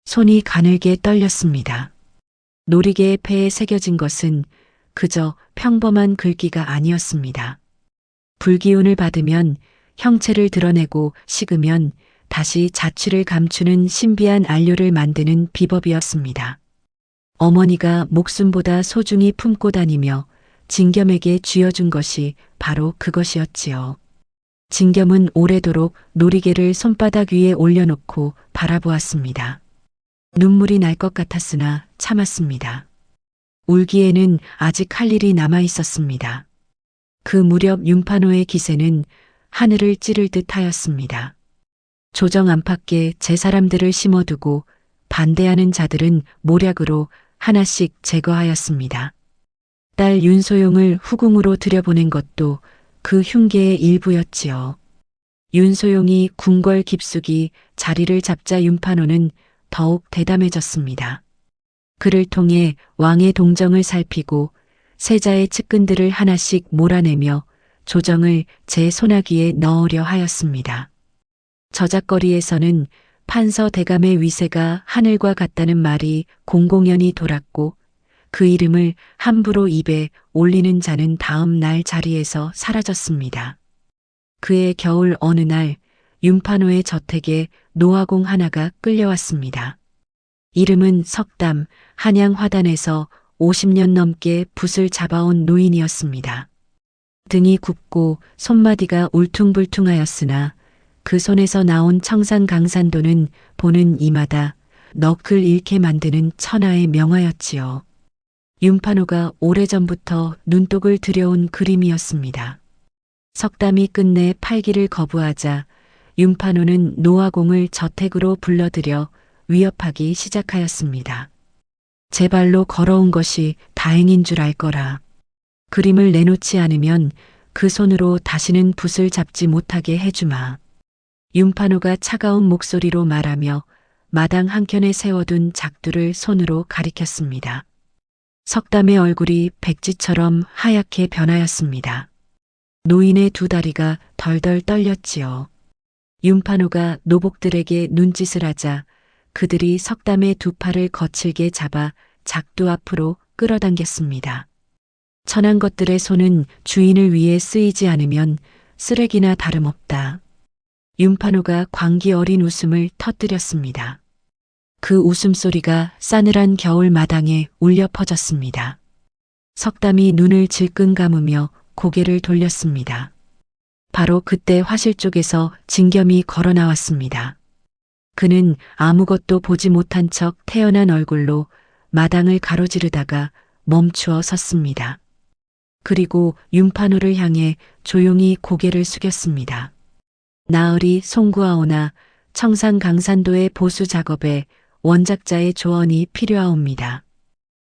손이 가늘게 떨렸습니다. 놀이개의 폐에 새겨진 것은 그저 평범한 글귀가 아니었습니다. 불기운을 받으면 형체를 드러내고 식으면 다시 자취를 감추는 신비한 안료를 만드는 비법이었습니다. 어머니가 목숨보다 소중히 품고 다니며 진겸에게 쥐어준 것이 바로 그것이었지요. 진겸은 오래도록 놀이개를 손바닥 위에 올려놓고 바라보았습니다. 눈물이 날 것 같았으나 참았습니다. 울기에는 아직 할 일이 남아 있었습니다. 그 무렵 윤판호의 기세는 하늘을 찌를 듯 하였습니다. 조정 안팎에 제 사람들을 심어두고 반대하는 자들은 모략으로 하나씩 제거하였습니다. 딸 윤소용을 후궁으로 들여보낸 것도 그 흉계의 일부였지요. 윤소용이 궁궐 깊숙이 자리를 잡자 윤판호는 더욱 대담해졌습니다. 그를 통해 왕의 동정을 살피고 세자의 측근들을 하나씩 몰아내며 조정을 제 손아귀에 넣으려 하였습니다. 저작거리에서는 판서 대감의 위세가 하늘과 같다는 말이 공공연히 돌았고 그 이름을 함부로 입에 올리는 자는 다음 날 자리에서 사라졌습니다. 그해 겨울 어느 날 윤판호의 저택에 노화공 하나가 끌려왔습니다. 이름은 석담, 한양 화단에서 50년 넘게 붓을 잡아온 노인이었습니다. 등이 굽고 손마디가 울퉁불퉁하였으나 그 손에서 나온 청산강산도는 보는 이마다 넋을 잃게 만드는 천하의 명화였지요. 윤판호가 오래전부터 눈독을 들여온 그림이었습니다. 석담이 끝내 팔기를 거부하자 윤판호는 노화공을 저택으로 불러들여 위협하기 시작하였습니다. 제 발로 걸어온 것이 다행인 줄 알 거라. 그림을 내놓지 않으면 그 손으로 다시는 붓을 잡지 못하게 해주마. 윤판호가 차가운 목소리로 말하며 마당 한켠에 세워둔 작두를 손으로 가리켰습니다. 석담의 얼굴이 백지처럼 하얗게 변하였습니다. 노인의 두 다리가 덜덜 떨렸지요. 윤판호가 노복들에게 눈짓을 하자 그들이 석담의 두 팔을 거칠게 잡아 작두 앞으로 끌어당겼습니다. 천한 것들의 손은 주인을 위해 쓰이지 않으면 쓰레기나 다름없다. 윤판호가 광기 어린 웃음을 터뜨렸습니다. 그 웃음소리가 싸늘한 겨울 마당에 울려 퍼졌습니다. 석담이 눈을 질끈 감으며 고개를 돌렸습니다. 바로 그때 화실 쪽에서 진겸이 걸어 나왔습니다. 그는 아무것도 보지 못한 척 태연한 얼굴로 마당을 가로지르다가 멈추어 섰습니다. 그리고 윤판호를 향해 조용히 고개를 숙였습니다. 나으리 송구하오나 청산강산도의 보수 작업에 원작자의 조언이 필요하옵니다.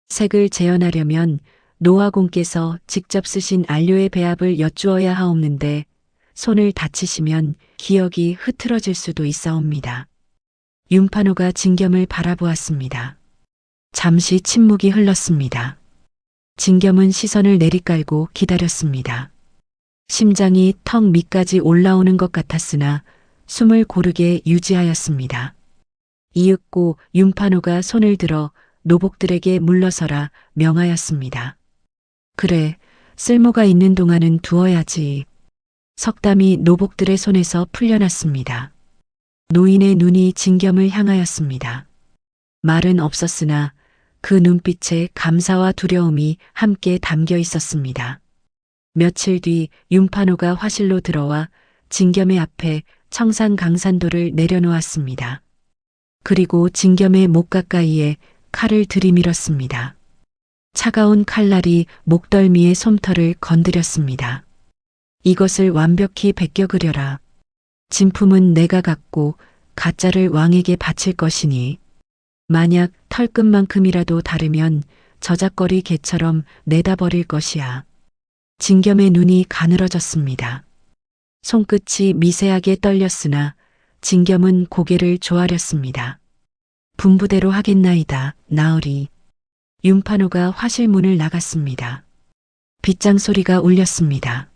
색을 재현하려면 노화공께서 직접 쓰신 안료의 배합을 여쭈어야 하옵는데 손을 다치시면 기억이 흐트러질 수도 있사옵니다. 윤판호가 진겸을 바라보았습니다. 잠시 침묵이 흘렀습니다. 진겸은 시선을 내리깔고 기다렸습니다. 심장이 턱 밑까지 올라오는 것 같았으나 숨을 고르게 유지하였습니다. 이윽고 윤판호가 손을 들어 노복들에게 물러서라 명하였습니다. 그래, 쓸모가 있는 동안은 두어야지. 석담이 노복들의 손에서 풀려났습니다. 노인의 눈이 진겸을 향하였습니다. 말은 없었으나 그 눈빛에 감사와 두려움이 함께 담겨 있었습니다. 며칠 뒤 윤판호가 화실로 들어와 진겸의 앞에 청산강산도를 내려놓았습니다. 그리고 진겸의 목 가까이에 칼을 들이밀었습니다. 차가운 칼날이 목덜미의 솜털을 건드렸습니다. 이것을 완벽히 베껴 그려라. 진품은 내가 갖고 가짜를 왕에게 바칠 것이니 만약 털끝만큼이라도 다르면 저작거리 개처럼 내다버릴 것이야. 진겸의 눈이 가늘어졌습니다. 손끝이 미세하게 떨렸으나 진겸은 고개를 조아렸습니다. 분부대로 하겠나이다, 나으리. 윤판호가 화실문을 나갔습니다. 빗장 소리가 울렸습니다.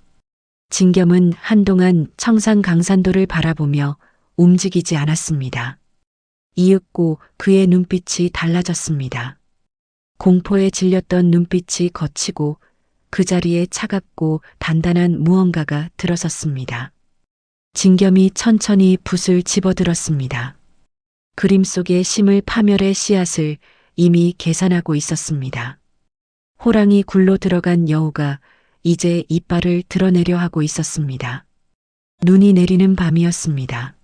진겸은 한동안 청산강산도를 바라보며 움직이지 않았습니다. 이윽고 그의 눈빛이 달라졌습니다. 공포에 질렸던 눈빛이 거치고 그 자리에 차갑고 단단한 무언가가 들어섰습니다. 진겸이 천천히 붓을 집어들었습니다. 그림 속의 심을 파멸의 씨앗을 이미 계산하고 있었습니다. 호랑이 굴로 들어간 여우가 이제 이빨을 드러내려 하고 있었습니다. 눈이 내리는 밤이었습니다.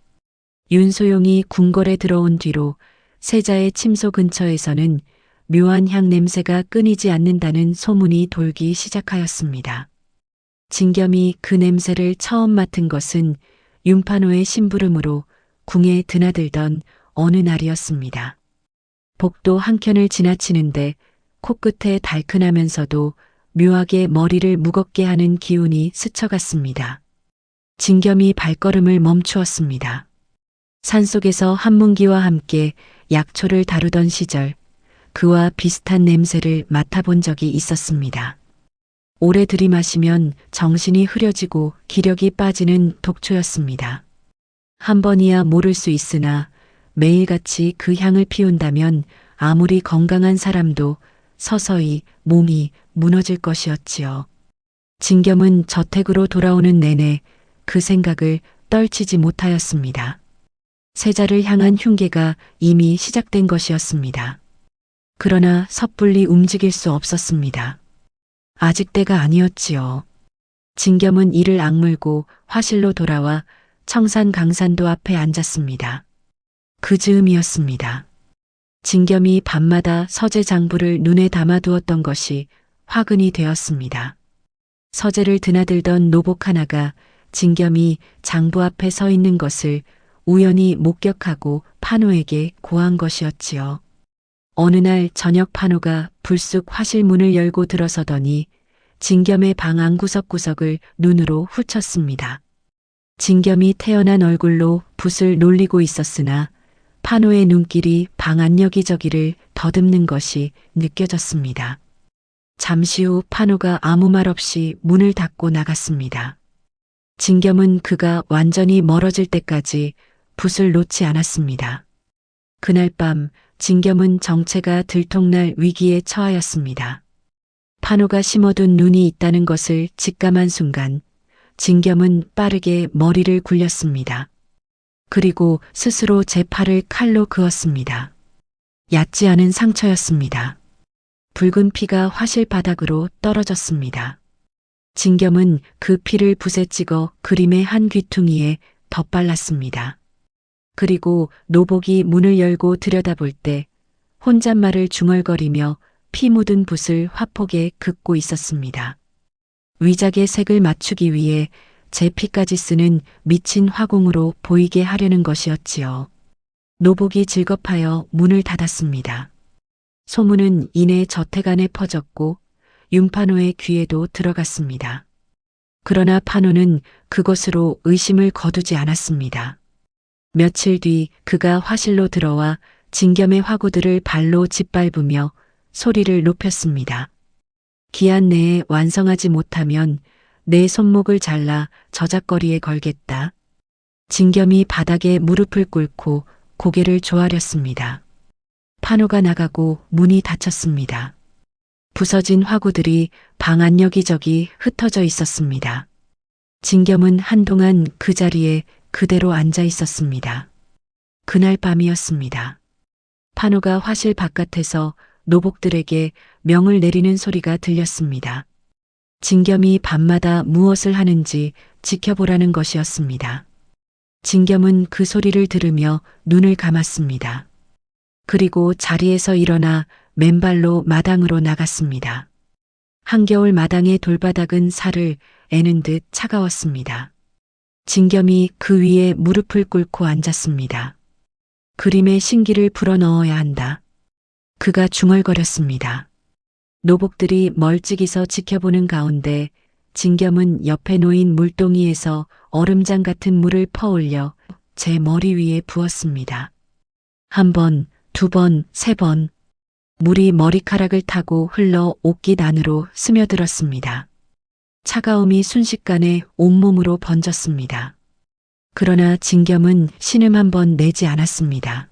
윤소용이 궁궐에 들어온 뒤로 세자의 침소 근처에서는 묘한 향 냄새가 끊이지 않는다는 소문이 돌기 시작하였습니다. 진겸이 그 냄새를 처음 맡은 것은 윤판호의 심부름으로 궁에 드나들던 어느 날이었습니다. 복도 한켠을 지나치는데 코끝에 달큰하면서도 묘하게 머리를 무겁게 하는 기운이 스쳐갔습니다. 진겸이 발걸음을 멈추었습니다. 산속에서 한문기와 함께 약초를 다루던 시절 그와 비슷한 냄새를 맡아본 적이 있었습니다. 오래 들이마시면 정신이 흐려지고 기력이 빠지는 독초였습니다. 한 번이야 모를 수 있으나 매일같이 그 향을 피운다면 아무리 건강한 사람도 서서히 몸이 무너질 것이었지요. 진겸은 저택으로 돌아오는 내내 그 생각을 떨치지 못하였습니다. 세자를 향한 흉계가 이미 시작된 것이었습니다. 그러나 섣불리 움직일 수 없었습니다. 아직 때가 아니었지요. 진겸은 이를 악물고 화실로 돌아와 청산강산도 앞에 앉았습니다. 그 즈음이었습니다. 진겸이 밤마다 서재 장부를 눈에 담아두었던 것이 화근이 되었습니다. 서재를 드나들던 노복 하나가 진겸이 장부 앞에 서 있는 것을 우연히 목격하고 판호에게 고한 것이었지요. 어느 날 저녁 판호가 불쑥 화실 문을 열고 들어서더니 진겸의 방 안 구석구석을 눈으로 훑었습니다. 진겸이 태연한 얼굴로 붓을 놀리고 있었으나 판호의 눈길이 방 안 여기저기를 더듬는 것이 느껴졌습니다. 잠시 후 판호가 아무 말 없이 문을 닫고 나갔습니다. 진겸은 그가 완전히 멀어질 때까지 붓을 놓지 않았습니다. 그날 밤 진겸은 정체가 들통날 위기에 처하였습니다. 판호가 심어둔 눈이 있다는 것을 직감한 순간 진겸은 빠르게 머리를 굴렸습니다. 그리고 스스로 제 팔을 칼로 그었습니다. 얕지 않은 상처였습니다. 붉은 피가 화실 바닥으로 떨어졌습니다. 진겸은 그 피를 붓에 찍어 그림의 한 귀퉁이에 덧발랐습니다. 그리고 노복이 문을 열고 들여다볼 때 혼잣말을 중얼거리며 피 묻은 붓을 화폭에 긋고 있었습니다. 위작의 색을 맞추기 위해 제 피까지 쓰는 미친 화공으로 보이게 하려는 것이었지요. 노복이 질겁하여 문을 닫았습니다. 소문은 이내 저택 안에 퍼졌고 윤판호의 귀에도 들어갔습니다. 그러나 판호는 그것으로 의심을 거두지 않았습니다. 며칠 뒤 그가 화실로 들어와 진겸의 화구들을 발로 짓밟으며 소리를 높였습니다. 기한 내에 완성하지 못하면 내 손목을 잘라 저작거리에 걸겠다. 진겸이 바닥에 무릎을 꿇고 고개를 조아렸습니다. 판호가 나가고 문이 닫혔습니다. 부서진 화구들이 방 안 여기저기 흩어져 있었습니다. 진겸은 한동안 그 자리에 그대로 앉아 있었습니다. 그날 밤이었습니다. 판호가 화실 바깥에서 노복들에게 명을 내리는 소리가 들렸습니다. 진겸이 밤마다 무엇을 하는지 지켜보라는 것이었습니다. 진겸은 그 소리를 들으며 눈을 감았습니다. 그리고 자리에서 일어나 맨발로 마당으로 나갔습니다. 한겨울 마당의 돌바닥은 살을 애는 듯 차가웠습니다. 진겸이 그 위에 무릎을 꿇고 앉았습니다. 그림의 신기를 불어넣어야 한다. 그가 중얼거렸습니다. 노복들이 멀찍이서 지켜보는 가운데 진겸은 옆에 놓인 물동이에서 얼음장 같은 물을 퍼올려 제 머리 위에 부었습니다. 한 번, 두 번, 세 번. 물이 머리카락을 타고 흘러 옷깃 안으로 스며들었습니다. 차가움이 순식간에 온몸으로 번졌습니다. 그러나 진겸은 신음 한 번 내지 않았습니다.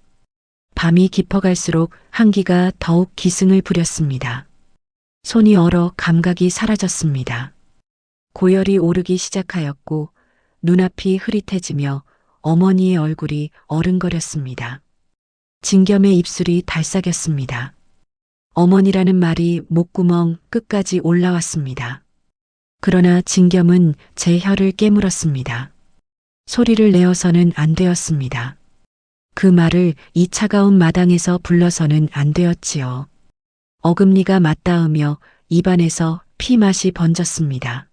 밤이 깊어갈수록 한기가 더욱 기승을 부렸습니다. 손이 얼어 감각이 사라졌습니다. 고열이 오르기 시작하였고 눈앞이 흐릿해지며 어머니의 얼굴이 어른거렸습니다. 진겸의 입술이 달싹였습니다. 어머니라는 말이 목구멍 끝까지 올라왔습니다. 그러나 진겸은 제 혀를 깨물었습니다. 소리를 내어서는 안 되었습니다. 그 말을 이 차가운 마당에서 불러서는 안 되었지요. 어금니가 맞닿으며 입안에서 피맛이 번졌습니다.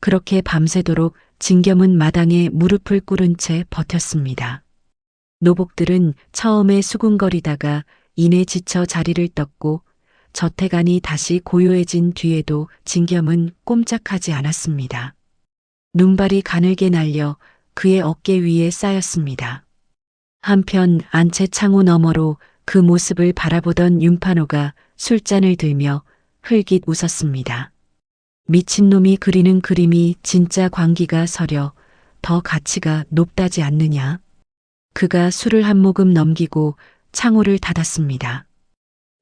그렇게 밤새도록 진겸은 마당에 무릎을 꿇은 채 버텼습니다. 노복들은 처음에 수군거리다가 이내 지쳐 자리를 떴고 저택 안이 다시 고요해진 뒤에도 진겸은 꼼짝하지 않았습니다. 눈발이 가늘게 날려 그의 어깨 위에 쌓였습니다. 한편 안채 창호 너머로 그 모습을 바라보던 윤판호가 술잔을 들며 흘깃 웃었습니다. 미친놈이 그리는 그림이 진짜 광기가 서려 더 가치가 높다지 않느냐. 그가 술을 한 모금 넘기고 창호를 닫았습니다.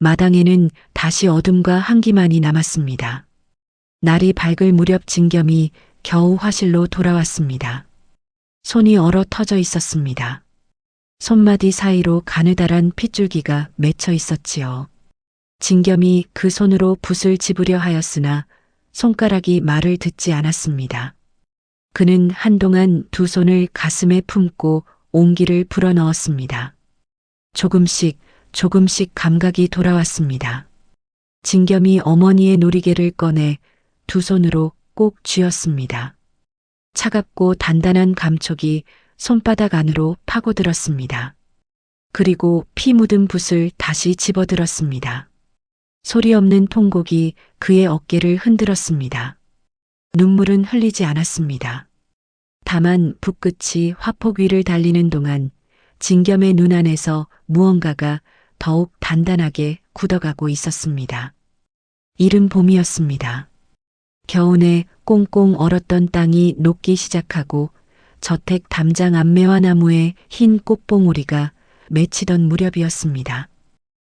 마당에는 다시 어둠과 한기만이 남았습니다. 날이 밝을 무렵 진겸이 겨우 화실로 돌아왔습니다. 손이 얼어 터져 있었습니다. 손마디 사이로 가느다란 핏줄기가 맺혀 있었지요. 진겸이 그 손으로 붓을 집으려 하였으나 손가락이 말을 듣지 않았습니다. 그는 한동안 두 손을 가슴에 품고 온기를 불어넣었습니다. 조금씩 감각이 돌아왔습니다. 진겸이 어머니의 놀이개를 꺼내 두 손으로 꼭 쥐었습니다. 차갑고 단단한 감촉이 손바닥 안으로 파고들었습니다. 그리고 피 묻은 붓을 다시 집어들었습니다. 소리 없는 통곡이 그의 어깨를 흔들었습니다. 눈물은 흘리지 않았습니다. 다만 붓끝이 화폭 위를 달리는 동안 진겸의 눈 안에서 무언가가 더욱 단단하게 굳어가고 있었습니다. 이른 봄이었습니다. 겨우내 꽁꽁 얼었던 땅이 녹기 시작하고 저택 담장 앞매화 나무에 흰 꽃봉오리가 맺히던 무렵이었습니다.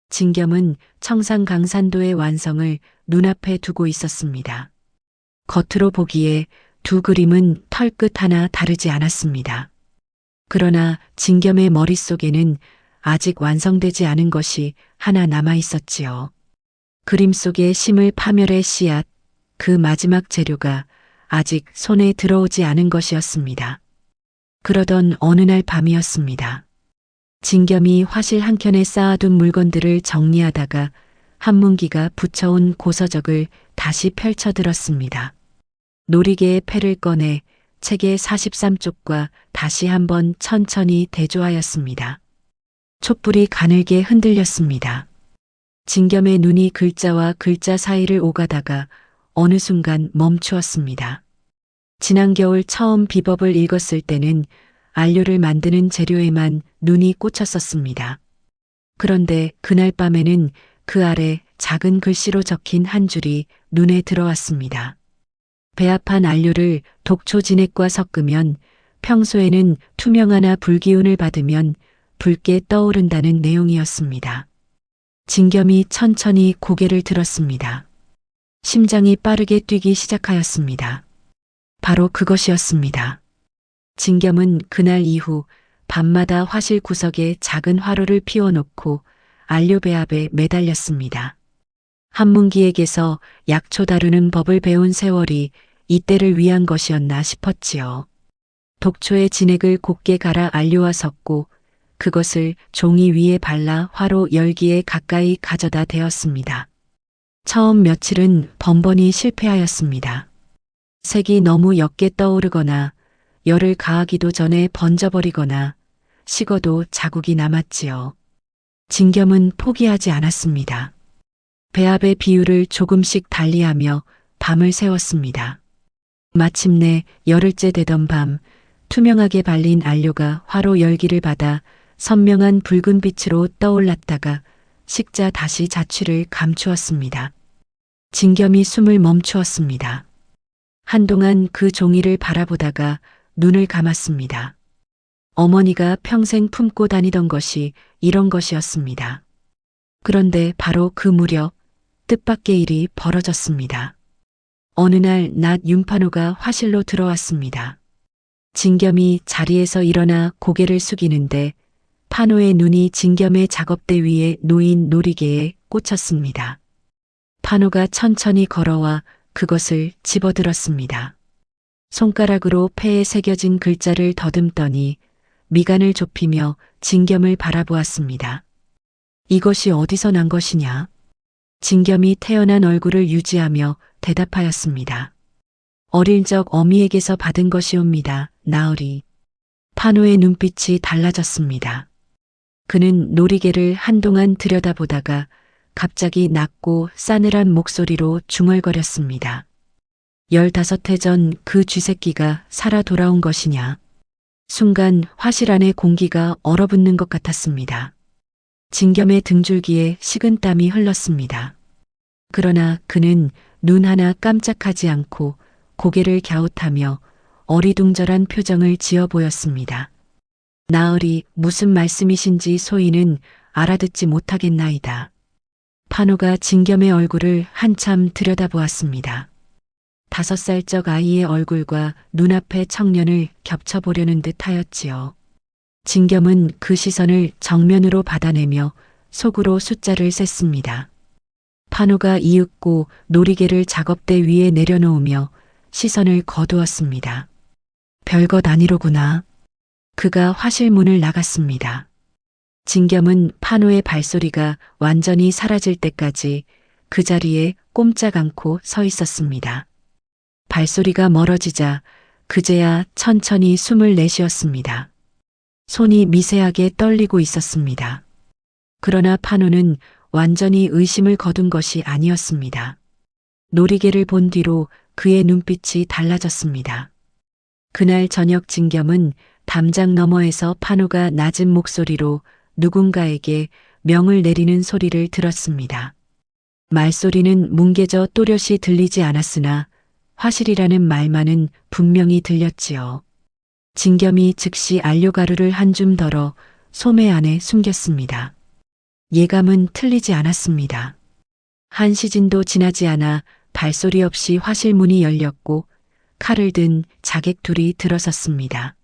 진겸은 청상강산도의 완성을 눈앞에 두고 있었습니다. 겉으로 보기에 두 그림은 털끝 하나 다르지 않았습니다. 그러나 진겸의 머릿속에는 아직 완성되지 않은 것이 하나 남아 있었지요. 그림 속의 심을 파멸의 씨앗, 그 마지막 재료가 아직 손에 들어오지 않은 것이었습니다. 그러던 어느 날 밤이었습니다. 진겸이 화실 한켠에 쌓아둔 물건들을 정리하다가 한문기가 붙여온 고서적을 다시 펼쳐들었습니다. 놀이개의 패를 꺼내 책의 43쪽과 다시 한번 천천히 대조하였습니다. 촛불이 가늘게 흔들렸습니다. 진겸의 눈이 글자와 글자 사이를 오가다가 어느 순간 멈추었습니다. 지난 겨울 처음 비법을 읽었을 때는 안료를 만드는 재료에만 눈이 꽂혔었습니다. 그런데 그날 밤에는 그 아래 작은 글씨로 적힌 한 줄이 눈에 들어왔습니다. 배합한 안료를 독초 진액과 섞으면 평소에는 투명하나 불기운을 받으면 붉게 떠오른다는 내용이었습니다. 진겸이 천천히 고개를 들었습니다. 심장이 빠르게 뛰기 시작하였습니다. 바로 그것이었습니다. 진겸은 그날 이후 밤마다 화실 구석에 작은 화로를 피워놓고 안료 배합에 매달렸습니다. 한문기에게서 약초 다루는 법을 배운 세월이 이때를 위한 것이었나 싶었지요. 독초의 진액을 곱게 갈아 안료와 섞고 그것을 종이 위에 발라 화로 열기에 가까이 가져다 대었습니다. 처음 며칠은 번번이 실패하였습니다. 색이 너무 옅게 떠오르거나 열을 가하기도 전에 번져버리거나 식어도 자국이 남았지요. 진겸은 포기하지 않았습니다. 배합의 비율을 조금씩 달리하며 밤을 새웠습니다. 마침내 열흘째 되던 밤, 투명하게 발린 안료가 화로 열기를 받아 선명한 붉은 빛으로 떠올랐다가 식자 다시 자취를 감추었습니다. 진겸이 숨을 멈추었습니다. 한동안 그 종이를 바라보다가 눈을 감았습니다. 어머니가 평생 품고 다니던 것이 이런 것이었습니다. 그런데 바로 그 무렵 뜻밖의 일이 벌어졌습니다. 어느 날 낮 윤판호가 화실로 들어왔습니다. 진겸이 자리에서 일어나 고개를 숙이는데 판호의 눈이 진겸의 작업대 위에 놓인 놀이개에 꽂혔습니다. 판호가 천천히 걸어와 그것을 집어들었습니다. 손가락으로 폐에 새겨진 글자를 더듬더니 미간을 좁히며 진겸을 바라보았습니다. 이것이 어디서 난 것이냐? 진겸이 태어난 얼굴을 유지하며 대답하였습니다. 어릴 적 어미에게서 받은 것이옵니다. 나으리. 판호의 눈빛이 달라졌습니다. 그는 놀이개를 한동안 들여다보다가 갑자기 낮고 싸늘한 목소리로 중얼거렸습니다. 15해 전 그 쥐새끼가 살아 돌아온 것이냐. 순간 화실 안의 공기가 얼어붙는 것 같았습니다. 진겸의 등줄기에 식은땀이 흘렀습니다. 그러나 그는 눈 하나 깜짝하지 않고 고개를 갸웃하며 어리둥절한 표정을 지어 보였습니다. 나으리 무슨 말씀이신지 소인은 알아듣지 못하겠나이다. 판호가 진겸의 얼굴을 한참 들여다보았습니다. 5살적 아이의 얼굴과 눈앞의 청년을 겹쳐보려는 듯 하였지요. 진겸은 그 시선을 정면으로 받아내며 속으로 숫자를 셌습니다. 판호가 이윽고 놀이개를 작업대 위에 내려놓으며 시선을 거두었습니다. 별것 아니로구나. 그가 화실문을 나갔습니다. 진겸은 판호의 발소리가 완전히 사라질 때까지 그 자리에 꼼짝 않고 서 있었습니다. 발소리가 멀어지자 그제야 천천히 숨을 내쉬었습니다. 손이 미세하게 떨리고 있었습니다. 그러나 판호는 완전히 의심을 거둔 것이 아니었습니다. 놀이개를 본 뒤로 그의 눈빛이 달라졌습니다. 그날 저녁 진겸은 담장 너머에서 판호가 낮은 목소리로 누군가에게 명을 내리는 소리를 들었습니다. 말소리는 뭉개져 또렷이 들리지 않았으나 화실이라는 말만은 분명히 들렸지요. 진겸이 즉시 안료가루를 한 줌 덜어 소매 안에 숨겼습니다. 예감은 틀리지 않았습니다. 한 시즌도 지나지 않아 발소리 없이 화실문이 열렸고 칼을 든 자객 둘이 들어섰습니다.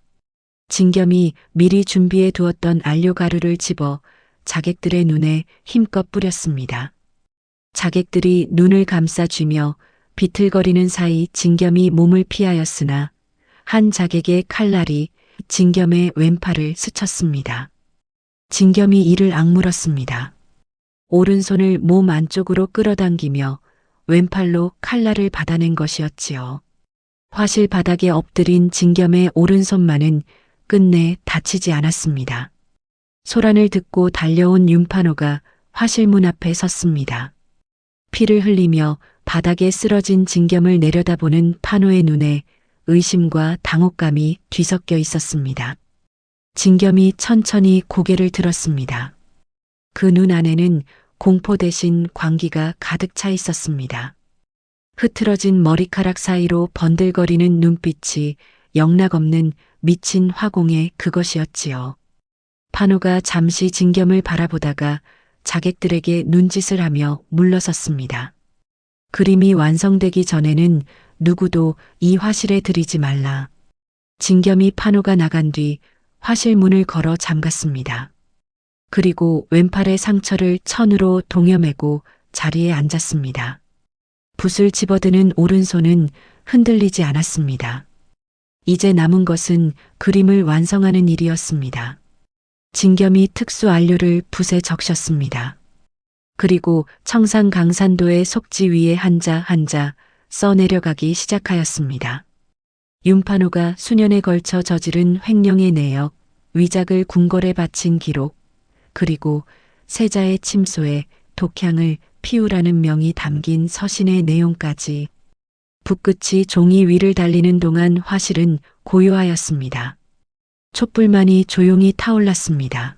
진겸이 미리 준비해 두었던 안료가루를 집어 자객들의 눈에 힘껏 뿌렸습니다. 자객들이 눈을 감싸쥐며 비틀거리는 사이 진겸이 몸을 피하였으나 한 자객의 칼날이 진겸의 왼팔을 스쳤습니다. 진겸이 이를 악물었습니다. 오른손을 몸 안쪽으로 끌어당기며 왼팔로 칼날을 받아낸 것이었지요. 화실 바닥에 엎드린 진겸의 오른손만은 끝내 다치지 않았습니다. 소란을 듣고 달려온 윤판호가 화실문 앞에 섰습니다. 피를 흘리며 바닥에 쓰러진 진겸을 내려다보는 판호의 눈에 의심과 당혹감이 뒤섞여 있었습니다. 진겸이 천천히 고개를 들었습니다. 그 눈 안에는 공포 대신 광기가 가득 차 있었습니다. 흐트러진 머리카락 사이로 번들거리는 눈빛이 영락없는 미친 화공의 그것이었지요. 판호가 잠시 진겸을 바라보다가 자객들에게 눈짓을 하며 물러섰습니다. 그림이 완성되기 전에는 누구도 이 화실에 들이지 말라. 진겸이 판호가 나간 뒤 화실 문을 걸어 잠갔습니다. 그리고 왼팔의 상처를 천으로 동여매고 자리에 앉았습니다. 붓을 집어드는 오른손은 흔들리지 않았습니다. 이제 남은 것은 그림을 완성하는 일이었습니다. 진겸이 특수 안료를 붓에 적셨습니다. 그리고 청산강산도의 속지 위에 한자 한자 써내려가기 시작하였습니다. 윤판호가 수년에 걸쳐 저지른 횡령의 내역, 위작을 궁궐에 바친 기록, 그리고 세자의 침소에 독향을 피우라는 명이 담긴 서신의 내용까지 붓끝이 종이 위를 달리는 동안 화실은 고요하였습니다. 촛불만이 조용히 타올랐습니다.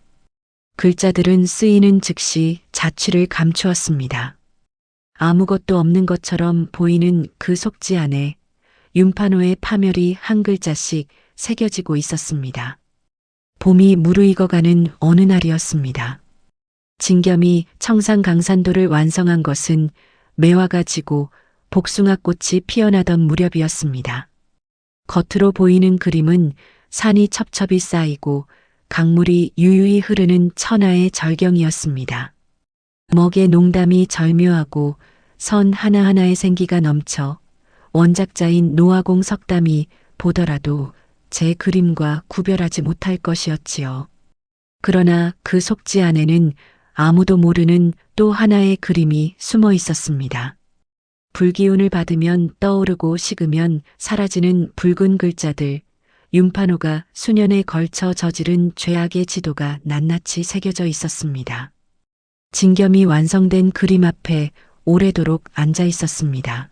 글자들은 쓰이는 즉시 자취를 감추었습니다. 아무것도 없는 것처럼 보이는 그 속지 안에 윤판호의 파멸이 한 글자씩 새겨지고 있었습니다. 봄이 무르익어가는 어느 날이었습니다. 진겸이 청산강산도를 완성한 것은 매화가 지고 복숭아꽃이 피어나던 무렵이었습니다. 겉으로 보이는 그림은 산이 첩첩이 쌓이고 강물이 유유히 흐르는 천하의 절경이었습니다. 먹의 농담이 절묘하고 선 하나하나의 생기가 넘쳐 원작자인 노화공 석담이 보더라도 제 그림과 구별하지 못할 것이었지요. 그러나 그 속지 안에는 아무도 모르는 또 하나의 그림이 숨어 있었습니다. 불기운을 받으면 떠오르고 식으면 사라지는 붉은 글자들, 윤판호가 수년에 걸쳐 저지른 죄악의 지도가 낱낱이 새겨져 있었습니다. 진겸이 완성된 그림 앞에 오래도록 앉아 있었습니다.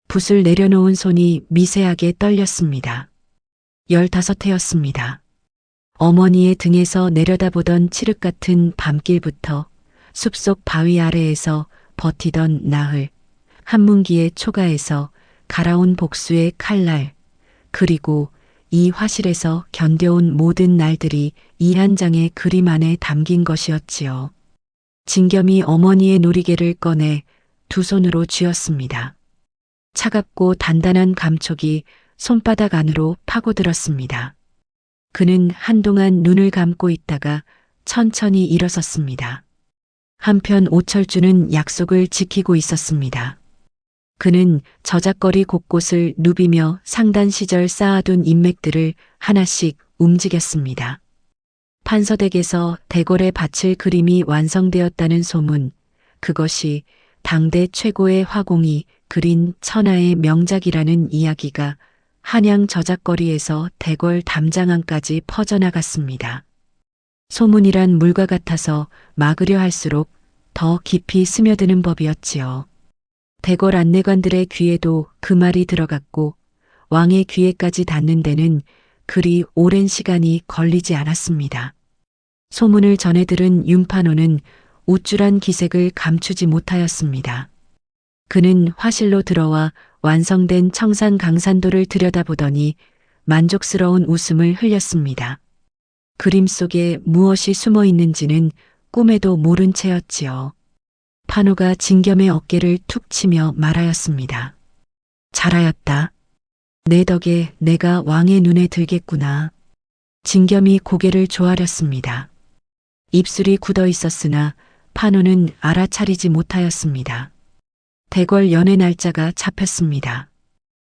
붓을 내려놓은 손이 미세하게 떨렸습니다. 15해였습니다. 어머니의 등에서 내려다보던 칠흑 같은 밤길부터 숲속 바위 아래에서 버티던 나흘, 한문기의 초가에서 갈아온 복수의 칼날, 그리고 이 화실에서 견뎌온 모든 날들이 이 한 장의 그림 안에 담긴 것이었지요. 진겸이 어머니의 놀이개를 꺼내 두 손으로 쥐었습니다. 차갑고 단단한 감촉이 손바닥 안으로 파고들었습니다. 그는 한동안 눈을 감고 있다가 천천히 일어섰습니다. 한편 오철주는 약속을 지키고 있었습니다. 그는 저작거리 곳곳을 누비며 상단 시절 쌓아둔 인맥들을 하나씩 움직였습니다. 판서댁에서 대궐에 바칠 그림이 완성되었다는 소문, 그것이 당대 최고의 화공이 그린 천하의 명작이라는 이야기가 한양 저작거리에서 대궐 담장안까지 퍼져나갔습니다. 소문이란 물과 같아서 막으려 할수록 더 깊이 스며드는 법이었지요. 대궐 안내관들의 귀에도 그 말이 들어갔고 왕의 귀에까지 닿는 데는 그리 오랜 시간이 걸리지 않았습니다. 소문을 전해 들은 윤판호는 우쭐한 기색을 감추지 못하였습니다. 그는 화실로 들어와 완성된 청산강산도를 들여다보더니 만족스러운 웃음을 흘렸습니다. 그림 속에 무엇이 숨어 있는지는 꿈에도 모른 채였지요. 판호가 진겸의 어깨를 툭 치며 말하였습니다. 잘하였다. 내 덕에 내가 왕의 눈에 들겠구나. 진겸이 고개를 조아렸습니다. 입술이 굳어 있었으나 판호는 알아차리지 못하였습니다. 대궐 연회 날짜가 잡혔습니다.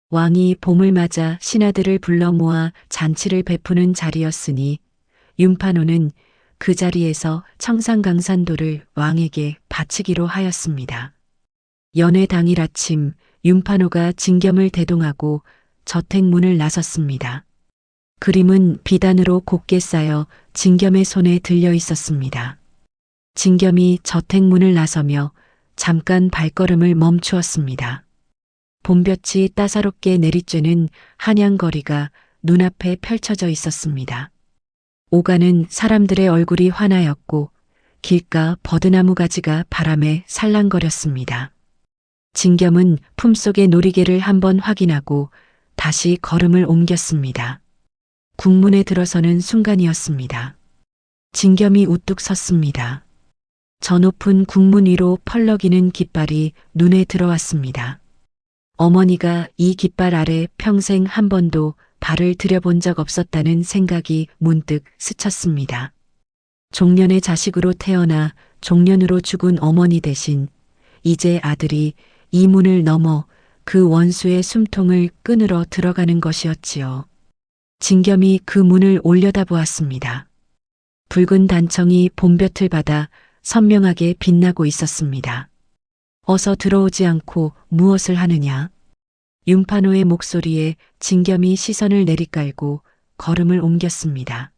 왕이 봄을 맞아 신하들을 불러 모아 잔치를 베푸는 자리였으니 윤판호는 그 자리에서 청산강산도를 왕에게 바치기로 하였습니다. 연회 당일 아침 윤판호가 진겸을 대동하고 저택문을 나섰습니다. 그림은 비단으로 곱게 쌓여 진겸의 손에 들려 있었습니다. 진겸이 저택문을 나서며 잠깐 발걸음을 멈추었습니다. 봄볕이 따사롭게 내리쬐는 한양거리가 눈앞에 펼쳐져 있었습니다. 오가는 사람들의 얼굴이 환하였고 길가 버드나무 가지가 바람에 살랑거렸습니다. 진겸은 품속의 놀이개를 한번 확인하고 다시 걸음을 옮겼습니다. 국문에 들어서는 순간이었습니다. 진겸이 우뚝 섰습니다. 저 높은 국문 위로 펄럭이는 깃발이 눈에 들어왔습니다. 어머니가 이 깃발 아래 평생 한 번도 발을 들여본 적 없었다는 생각이 문득 스쳤습니다. 종년의 자식으로 태어나 종년으로 죽은 어머니 대신 이제 아들이 이 문을 넘어 그 원수의 숨통을 끊으러 들어가는 것이었지요. 진겸이 그 문을 올려다보았습니다. 붉은 단청이 봄볕을 받아 선명하게 빛나고 있었습니다. 어서 들어오지 않고 무엇을 하느냐? 윤판호의 목소리에 진겸이 시선을 내리깔고 걸음을 옮겼습니다.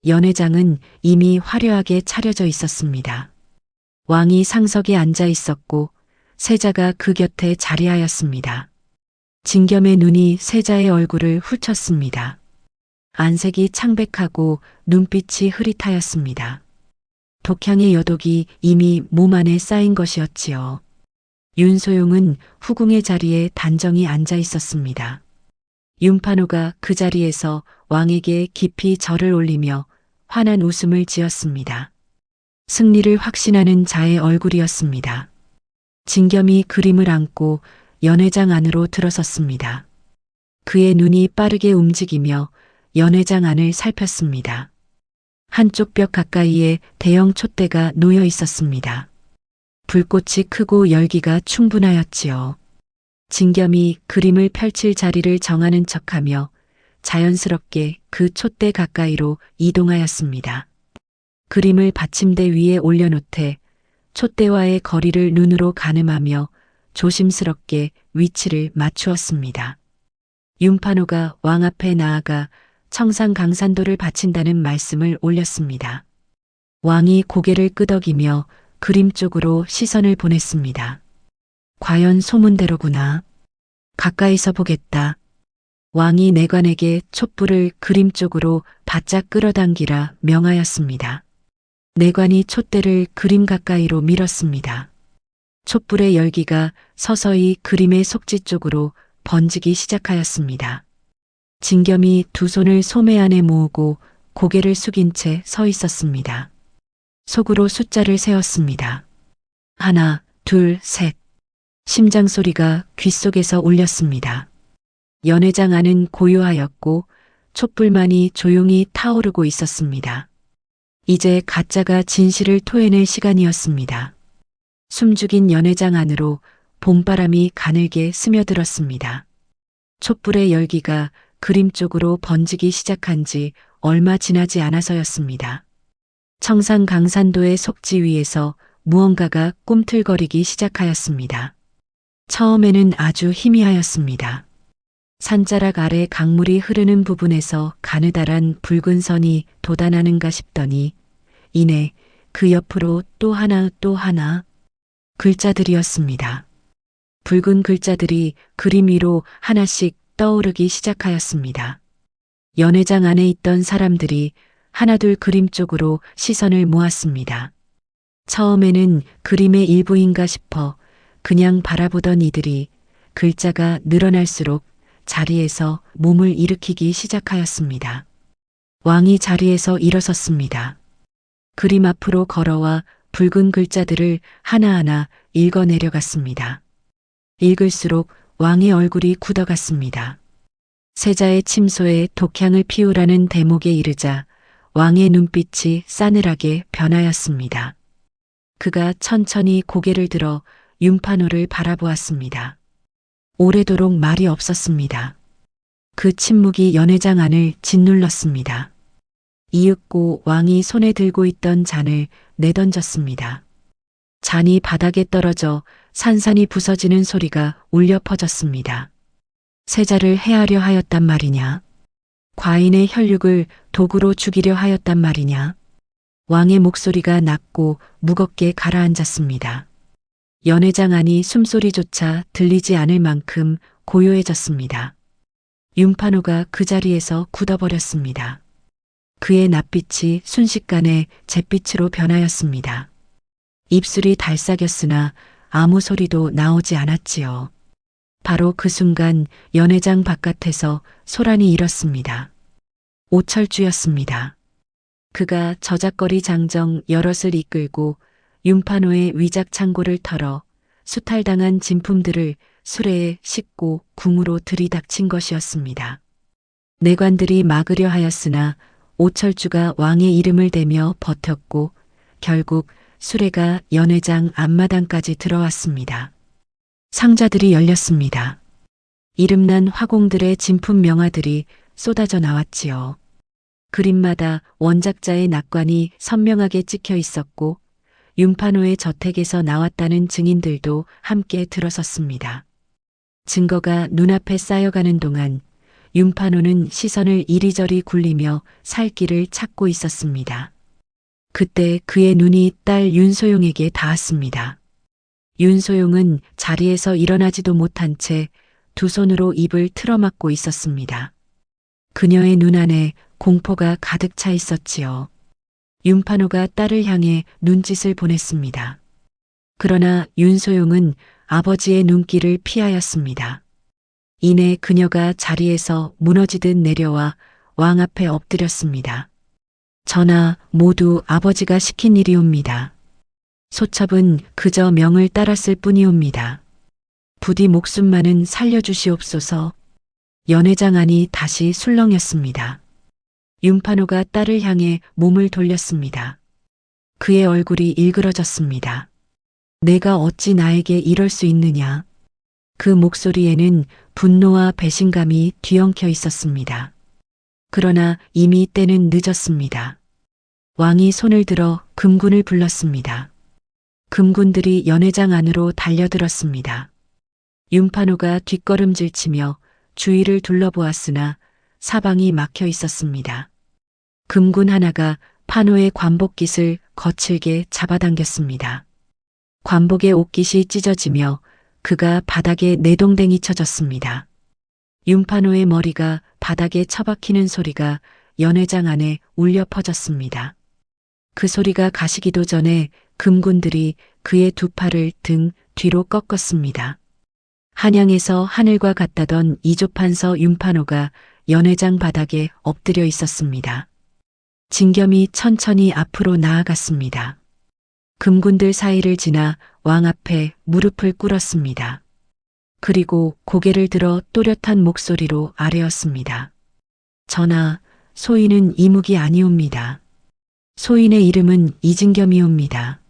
연회장은 이미 화려하게 차려져 있었습니다. 왕이 상석에 앉아 있었고 세자가 그 곁에 자리하였습니다. 진겸의 눈이 세자의 얼굴을 훑쳤습니다. 안색이 창백하고 눈빛이 흐릿하였습니다. 독향의 여독이 이미 몸 안에 쌓인 것이었지요. 윤소용은 후궁의 자리에 단정히 앉아 있었습니다. 윤판호가 그 자리에서 왕에게 깊이 절을 올리며 환한 웃음을 지었습니다. 승리를 확신하는 자의 얼굴이었습니다. 진겸이 그림을 안고 연회장 안으로 들어섰습니다. 그의 눈이 빠르게 움직이며 연회장 안을 살폈습니다. 한쪽 벽 가까이에 대형 촛대가 놓여 있었습니다. 불꽃이 크고 열기가 충분하였지요. 진겸이 그림을 펼칠 자리를 정하는 척하며 자연스럽게 그 촛대 가까이로 이동하였습니다. 그림을 받침대 위에 올려놓되 촛대와의 거리를 눈으로 가늠하며 조심스럽게 위치를 맞추었습니다. 윤판호가 왕 앞에 나아가 청산강산도를 바친다는 말씀을 올렸습니다. 왕이 고개를 끄덕이며 그림 쪽으로 시선을 보냈습니다. 과연 소문대로구나. 가까이서 보겠다. 왕이 내관에게 촛불을 그림 쪽으로 바짝 끌어당기라 명하였습니다. 내관이 촛대를 그림 가까이로 밀었습니다. 촛불의 열기가 서서히 그림의 속지 쪽으로 번지기 시작하였습니다. 진겸이 두 손을 소매 안에 모으고 고개를 숙인 채 서 있었습니다. 속으로 숫자를 세었습니다. 하나, 둘, 셋. 심장 소리가 귓속에서 울렸습니다. 연회장 안은 고요하였고 촛불만이 조용히 타오르고 있었습니다. 이제 가짜가 진실을 토해낼 시간이었습니다. 숨죽인 연회장 안으로 봄바람이 가늘게 스며들었습니다. 촛불의 열기가 그림 쪽으로 번지기 시작한 지 얼마 지나지 않아서였습니다. 청산강산도의 속지 위에서 무언가가 꿈틀거리기 시작하였습니다. 처음에는 아주 희미하였습니다. 산자락 아래 강물이 흐르는 부분에서 가느다란 붉은 선이 돋아나는가 싶더니 이내 그 옆으로 또 하나 글자들이었습니다. 붉은 글자들이 그림 위로 하나씩 떠오르기 시작하였습니다. 연회장 안에 있던 사람들이 하나둘 그림 쪽으로 시선을 모았습니다. 처음에는 그림의 일부인가 싶어 그냥 바라보던 이들이 글자가 늘어날수록 자리에서 몸을 일으키기 시작하였습니다. 왕이 자리에서 일어섰습니다. 그림 앞으로 걸어와 붉은 글자들을 하나하나 읽어내려갔습니다. 읽을수록 왕의 얼굴이 굳어갔습니다. 세자의 침소에 독향을 피우라는 대목에 이르자 왕의 눈빛이 싸늘하게 변하였습니다. 그가 천천히 고개를 들어 윤판호를 바라보았습니다. 오래도록 말이 없었습니다. 그 침묵이 연회장 안을 짓눌렀습니다. 이윽고 왕이 손에 들고 있던 잔을 내던졌습니다. 잔이 바닥에 떨어져 산산이 부서지는 소리가 울려 퍼졌습니다. 세자를 해하려 하였단 말이냐? 과인의 혈육을 도구로 죽이려 하였단 말이냐? 왕의 목소리가 낮고 무겁게 가라앉았습니다. 연회장 안이 숨소리조차 들리지 않을 만큼 고요해졌습니다. 윤판호가 그 자리에서 굳어버렸습니다. 그의 낯빛이 순식간에 잿빛으로 변하였습니다. 입술이 달싹였으나 아무 소리도 나오지 않았지요. 바로 그 순간 연회장 바깥에서 소란이 일었습니다. 오철주였습니다. 그가 저작거리 장정 여럿을 이끌고 윤판호의 위작 창고를 털어 수탈당한 진품들을 수레에 싣고 궁으로 들이닥친 것이었습니다. 내관들이 막으려 하였으나 오철주가 왕의 이름을 대며 버텼고 결국 수레가 연회장 앞마당까지 들어왔습니다. 상자들이 열렸습니다. 이름난 화공들의 진품 명화들이 쏟아져 나왔지요. 그림마다 원작자의 낙관이 선명하게 찍혀 있었고 윤판호의 저택에서 나왔다는 증인들도 함께 들어섰습니다. 증거가 눈앞에 쌓여가는 동안 윤판호는 시선을 이리저리 굴리며 살 길을 찾고 있었습니다. 그때 그의 눈이 딸 윤소용에게 닿았습니다. 윤소용은 자리에서 일어나지도 못한 채 두 손으로 입을 틀어막고 있었습니다. 그녀의 눈 안에 공포가 가득 차 있었지요. 윤판호가 딸을 향해 눈짓을 보냈습니다. 그러나 윤소용은 아버지의 눈길을 피하였습니다. 이내 그녀가 자리에서 무너지듯 내려와 왕 앞에 엎드렸습니다. 전하, 모두 아버지가 시킨 일이옵니다. 소첩은 그저 명을 따랐을 뿐이옵니다. 부디 목숨만은 살려주시옵소서. 연회장 안이 다시 술렁였습니다. 윤판호가 딸을 향해 몸을 돌렸습니다. 그의 얼굴이 일그러졌습니다. 내가 어찌 나에게 이럴 수 있느냐. 그 목소리에는 분노와 배신감이 뒤엉켜 있었습니다. 그러나 이미 때는 늦었습니다. 왕이 손을 들어 금군을 불렀습니다. 금군들이 연회장 안으로 달려들었습니다. 윤판호가 뒷걸음질치며 주위를 둘러보았으나 사방이 막혀 있었습니다. 금군 하나가 판호의 관복깃을 거칠게 잡아당겼습니다. 관복의 옷깃이 찢어지며 그가 바닥에 내동댕이 쳐졌습니다. 윤판호의 머리가 바닥에 처박히는 소리가 연회장 안에 울려 퍼졌습니다. 그 소리가 가시기도 전에 금군들이 그의 두 팔을 등 뒤로 꺾었습니다. 한양에서 하늘과 같다던 이조판서 윤판호가 연회장 바닥에 엎드려 있었습니다. 진겸이 천천히 앞으로 나아갔습니다. 금군들 사이를 지나 왕 앞에 무릎을 꿇었습니다. 그리고 고개를 들어 또렷한 목소리로 아뢰었습니다. 전하, 소인은 이묵이 아니옵니다. 소인의 이름은 이진겸이옵니다.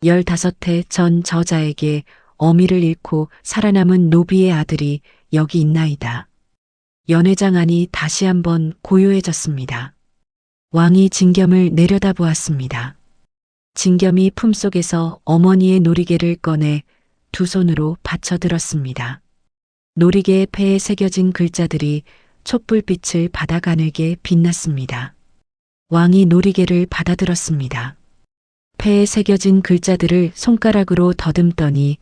15해 전 저자에게 어미를 잃고 살아남은 노비의 아들이 여기 있나이다. 연회장 안이 다시 한번 고요해졌습니다. 왕이 진겸을 내려다보았습니다. 진겸이 품속에서 어머니의 놀이개를 꺼내 두 손으로 받쳐들었습니다. 놀이개의 폐에 새겨진 글자들이 촛불빛을 받아 가늘게 빛났습니다. 왕이 놀이개를 받아들었습니다. 폐에 새겨진 글자들을 손가락으로 더듬더니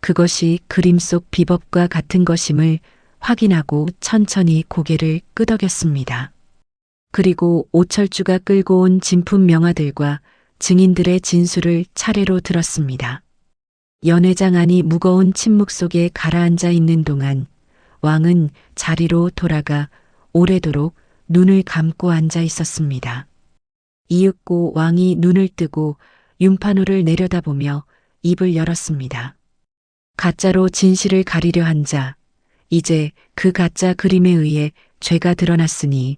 그것이 그림 속 비법과 같은 것임을 확인하고 천천히 고개를 끄덕였습니다. 그리고 오철주가 끌고 온 진품 명화들과 증인들의 진술을 차례로 들었습니다. 연회장 안이 무거운 침묵 속에 가라앉아 있는 동안 왕은 자리로 돌아가 오래도록 눈을 감고 앉아 있었습니다. 이윽고 왕이 눈을 뜨고 윤판호를 내려다보며 입을 열었습니다. 가짜로 진실을 가리려 한 자, 이제 그 가짜 그림에 의해 죄가 드러났으니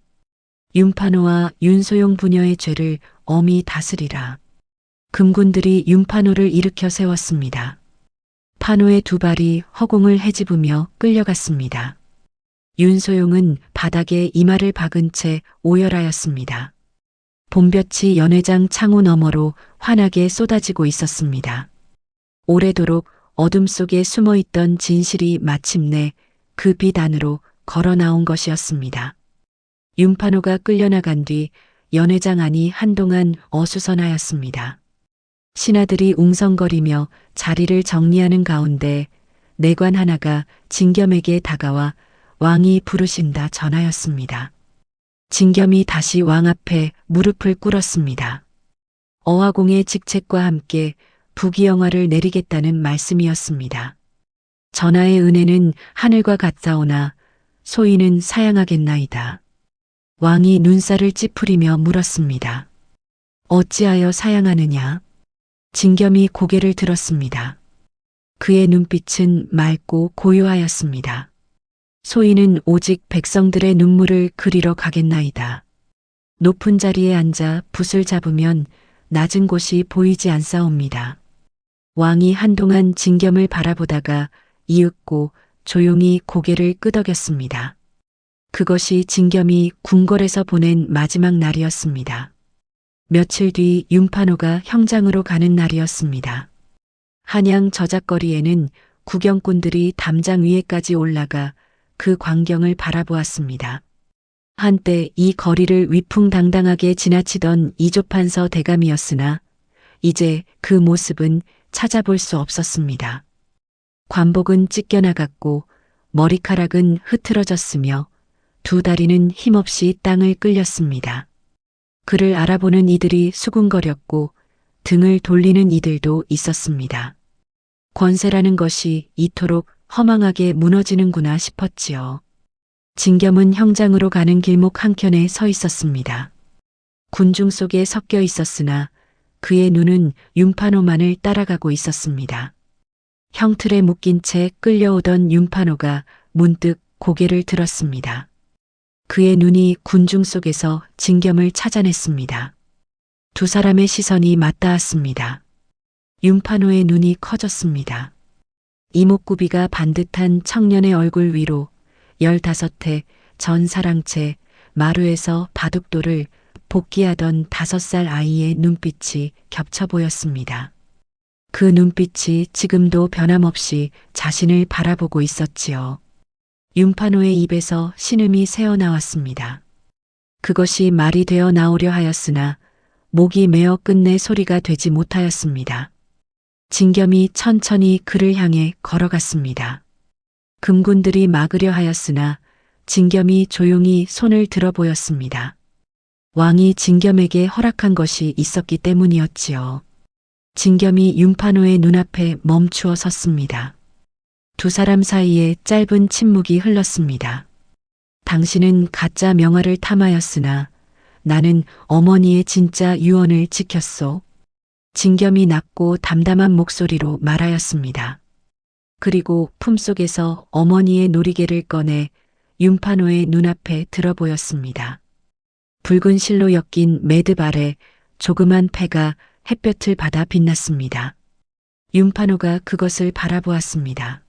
윤판호와 윤소용 부녀의 죄를 엄히 다스리라. 금군들이 윤판호를 일으켜 세웠습니다. 판호의 두 발이 허공을 헤집으며 끌려갔습니다. 윤소용은 바닥에 이마를 박은 채 오열하였습니다. 봄볕이 연회장 창호 너머로 환하게 쏟아지고 있었습니다. 오래도록 어둠 속에 숨어있던 진실이 마침내 그 빛 안으로 걸어 나온 것이었습니다. 윤판호가 끌려나간 뒤 연회장 안이 한동안 어수선하였습니다. 신하들이 웅성거리며 자리를 정리하는 가운데 내관 하나가 진겸에게 다가와 왕이 부르신다 전하였습니다. 진겸이 다시 왕 앞에 무릎을 꿇었습니다. 어화공의 직책과 함께 부귀영화를 내리겠다는 말씀이었습니다. 전하의 은혜는 하늘과 같사오나 소인은 사양하겠나이다. 왕이 눈살을 찌푸리며 물었습니다. 어찌하여 사양하느냐? 진겸이 고개를 들었습니다. 그의 눈빛은 맑고 고요하였습니다. 소인은 오직 백성들의 눈물을 그리러 가겠나이다. 높은 자리에 앉아 붓을 잡으면 낮은 곳이 보이지 않사옵니다. 왕이 한동안 진겸을 바라보다가 이윽고 조용히 고개를 끄덕였습니다. 그것이 진겸이 궁궐에서 보낸 마지막 날이었습니다. 며칠 뒤 윤판호가 형장으로 가는 날이었습니다. 한양 저작거리에는 구경꾼들이 담장 위에까지 올라가 그 광경을 바라보았습니다. 한때 이 거리를 위풍당당하게 지나치던 이조판서 대감이었으나 이제 그 모습은 찾아볼 수 없었습니다. 관복은 찢겨나갔고 머리카락은 흐트러졌으며 두 다리는 힘없이 땅을 끌렸습니다. 그를 알아보는 이들이 수군거렸고 등을 돌리는 이들도 있었습니다. 권세라는 것이 이토록 허망하게 무너지는구나 싶었지요. 진겸은 형장으로 가는 길목 한켠에 서 있었습니다. 군중 속에 섞여 있었으나 그의 눈은 윤판호만을 따라가고 있었습니다. 형틀에 묶인 채 끌려오던 윤판호가 문득 고개를 들었습니다. 그의 눈이 군중 속에서 진겸을 찾아냈습니다. 두 사람의 시선이 맞닿았습니다. 윤판호의 눈이 커졌습니다. 이목구비가 반듯한 청년의 얼굴 위로 15해 전 사랑채 마루에서 바둑돌을 복기하던 5살 아이의 눈빛이 겹쳐 보였습니다. 그 눈빛이 지금도 변함없이 자신을 바라보고 있었지요. 윤판호의 입에서 신음이 새어나왔습니다. 그것이 말이 되어 나오려 하였으나 목이 메어 끝내 소리가 되지 못하였습니다. 진겸이 천천히 그를 향해 걸어갔습니다. 금군들이 막으려 하였으나 진겸이 조용히 손을 들어 보였습니다. 왕이 진겸에게 허락한 것이 있었기 때문이었지요. 진겸이 윤판호의 눈앞에 멈추어 섰습니다. 두 사람 사이에 짧은 침묵이 흘렀습니다. 당신은 가짜 명화를 탐하였으나 나는 어머니의 진짜 유언을 지켰소. 진겸이 낮고 담담한 목소리로 말하였습니다. 그리고 품속에서 어머니의 놀이개를 꺼내 윤판호의 눈앞에 들어 보였습니다. 붉은 실로 엮인 매듭 아래 조그만 패가 햇볕을 받아 빛났습니다. 윤판호가 그것을 바라보았습니다.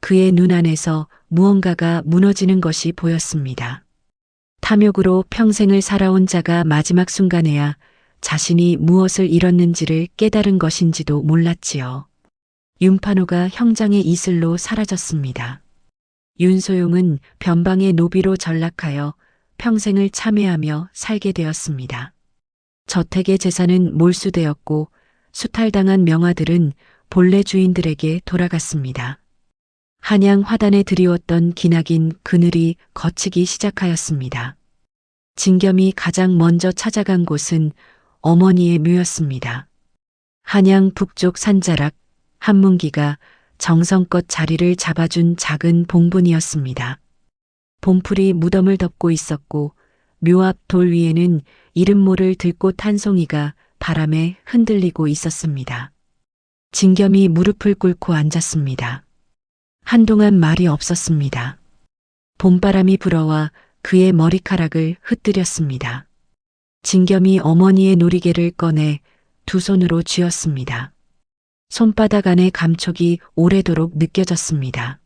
그의 눈 안에서 무언가가 무너지는 것이 보였습니다. 탐욕으로 평생을 살아온 자가 마지막 순간에야 자신이 무엇을 잃었는지를 깨달은 것인지도 몰랐지요. 윤판호가 형장의 이슬로 사라졌습니다. 윤소용은 변방의 노비로 전락하여 평생을 참회하며 살게 되었습니다. 저택의 재산은 몰수되었고 수탈당한 명화들은 본래 주인들에게 돌아갔습니다. 한양 화단에 드리웠던 기나긴 그늘이 걷히기 시작하였습니다. 진겸이 가장 먼저 찾아간 곳은 어머니의 묘였습니다. 한양 북쪽 산자락 한문기가 정성껏 자리를 잡아준 작은 봉분이었습니다. 봉풀이 무덤을 덮고 있었고 묘 앞 돌 위에는 이름 모를 들꽃 한 송이가 바람에 흔들리고 있었습니다. 진겸이 무릎을 꿇고 앉았습니다. 한동안 말이 없었습니다. 봄바람이 불어와 그의 머리카락을 흩뜨렸습니다. 진겸이 어머니의 놀이개를 꺼내 두 손으로 쥐었습니다. 손바닥 안의 감촉이 오래도록 느껴졌습니다.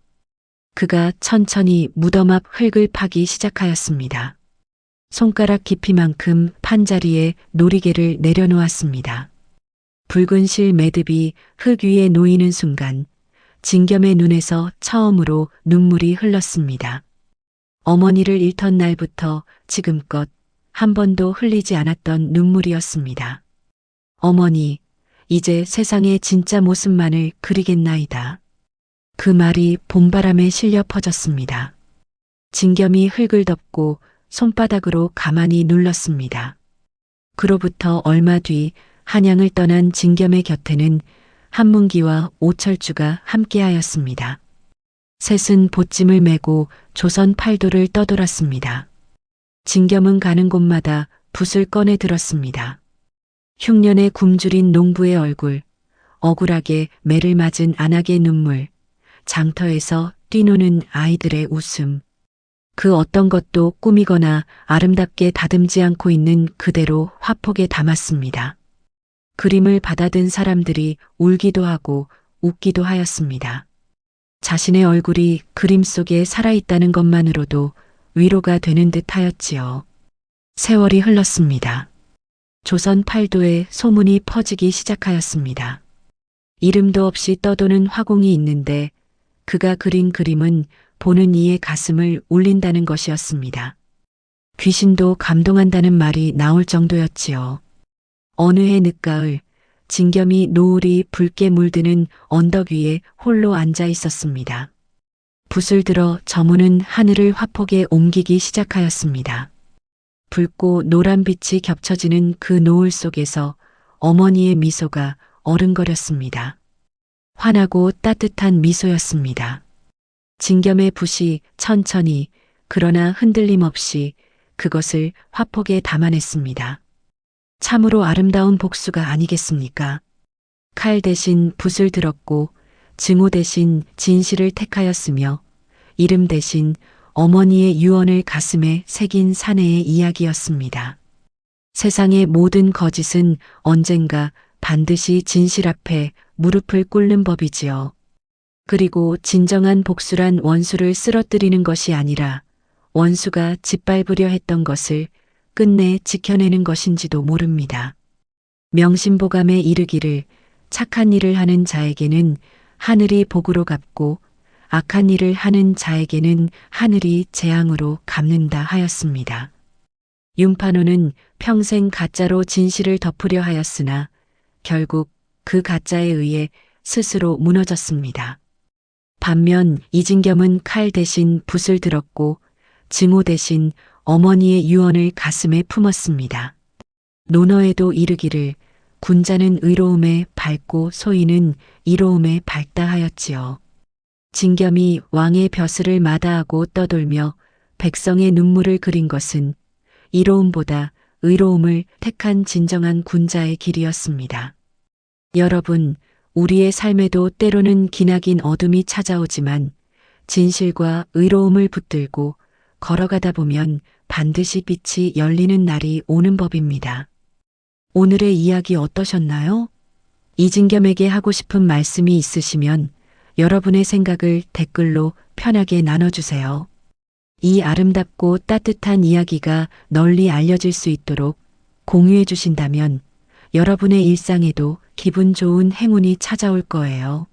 그가 천천히 무덤 앞 흙을 파기 시작하였습니다. 손가락 깊이만큼 판자리에 놀이개를 내려놓았습니다. 붉은 실 매듭이 흙 위에 놓이는 순간 진겸의 눈에서 처음으로 눈물이 흘렀습니다. 어머니를 잃던 날부터 지금껏 한 번도 흘리지 않았던 눈물이었습니다. 어머니, 이제 세상의 진짜 모습만을 그리겠나이다. 그 말이 봄바람에 실려 퍼졌습니다. 진겸이 흙을 덮고 손바닥으로 가만히 눌렀습니다. 그로부터 얼마 뒤 한양을 떠난 진겸의 곁에는 한문기와 오철주가 함께하였습니다. 셋은 보찜을 메고 조선 팔도를 떠돌았습니다. 진겸은 가는 곳마다 붓을 꺼내 들었습니다. 흉년에 굶주린 농부의 얼굴, 억울하게 매를 맞은 안악의 눈물, 장터에서 뛰노는 아이들의 웃음. 그 어떤 것도 꾸미거나 아름답게 다듬지 않고 있는 그대로 화폭에 담았습니다. 그림을 받아든 사람들이 울기도 하고 웃기도 하였습니다. 자신의 얼굴이 그림 속에 살아있다는 것만으로도 위로가 되는 듯 하였지요. 세월이 흘렀습니다. 조선 팔도에 소문이 퍼지기 시작하였습니다. 이름도 없이 떠도는 화공이 있는데 그가 그린 그림은 보는 이의 가슴을 울린다는 것이었습니다. 귀신도 감동한다는 말이 나올 정도였지요. 어느 해 늦가을 진겸이 노을이 붉게 물드는 언덕 위에 홀로 앉아 있었습니다. 붓을 들어 저무는 하늘을 화폭에 옮기기 시작하였습니다. 붉고 노란빛이 겹쳐지는 그 노을 속에서 어머니의 미소가 어른거렸습니다. 환하고 따뜻한 미소였습니다. 진겸의 붓이 천천히 그러나 흔들림 없이 그것을 화폭에 담아냈습니다. 참으로 아름다운 복수가 아니겠습니까? 칼 대신 붓을 들었고 증오 대신 진실을 택하였으며 이름 대신 어머니의 유언을 가슴에 새긴 사내의 이야기였습니다. 세상의 모든 거짓은 언젠가 반드시 진실 앞에 무릎을 꿇는 법이지요. 그리고 진정한 복수란 원수를 쓰러뜨리는 것이 아니라 원수가 짓밟으려 했던 것을 끝내 지켜내는 것인지도 모릅니다. 명심보감에 이르기를 착한 일을 하는 자에게는 하늘이 복으로 갚고 악한 일을 하는 자에게는 하늘이 재앙으로 갚는다 하였습니다. 윤판호는 평생 가짜로 진실을 덮으려 하였으나 결국 그 가짜에 의해 스스로 무너졌습니다. 반면 이진겸은 칼 대신 붓을 들었고 증오 대신 어머니의 유언을 가슴에 품었습니다. 논어에도 이르기를 군자는 의로움에 밝고 소인은 이로움에 밝다 하였지요. 진겸이 왕의 벼슬을 마다하고 떠돌며 백성의 눈물을 그린 것은 이로움보다 의로움을 택한 진정한 군자의 길이었습니다. 여러분, 우리의 삶에도 때로는 기나긴 어둠이 찾아오지만 진실과 의로움을 붙들고 걸어가다 보면 반드시 빛이 열리는 날이 오는 법입니다. 오늘의 이야기 어떠셨나요? 이진겸에게 하고 싶은 말씀이 있으시면 여러분의 생각을 댓글로 편하게 나눠주세요. 이 아름답고 따뜻한 이야기가 널리 알려질 수 있도록 공유해 주신다면 여러분의 일상에도 기분 좋은 행운이 찾아올 거예요.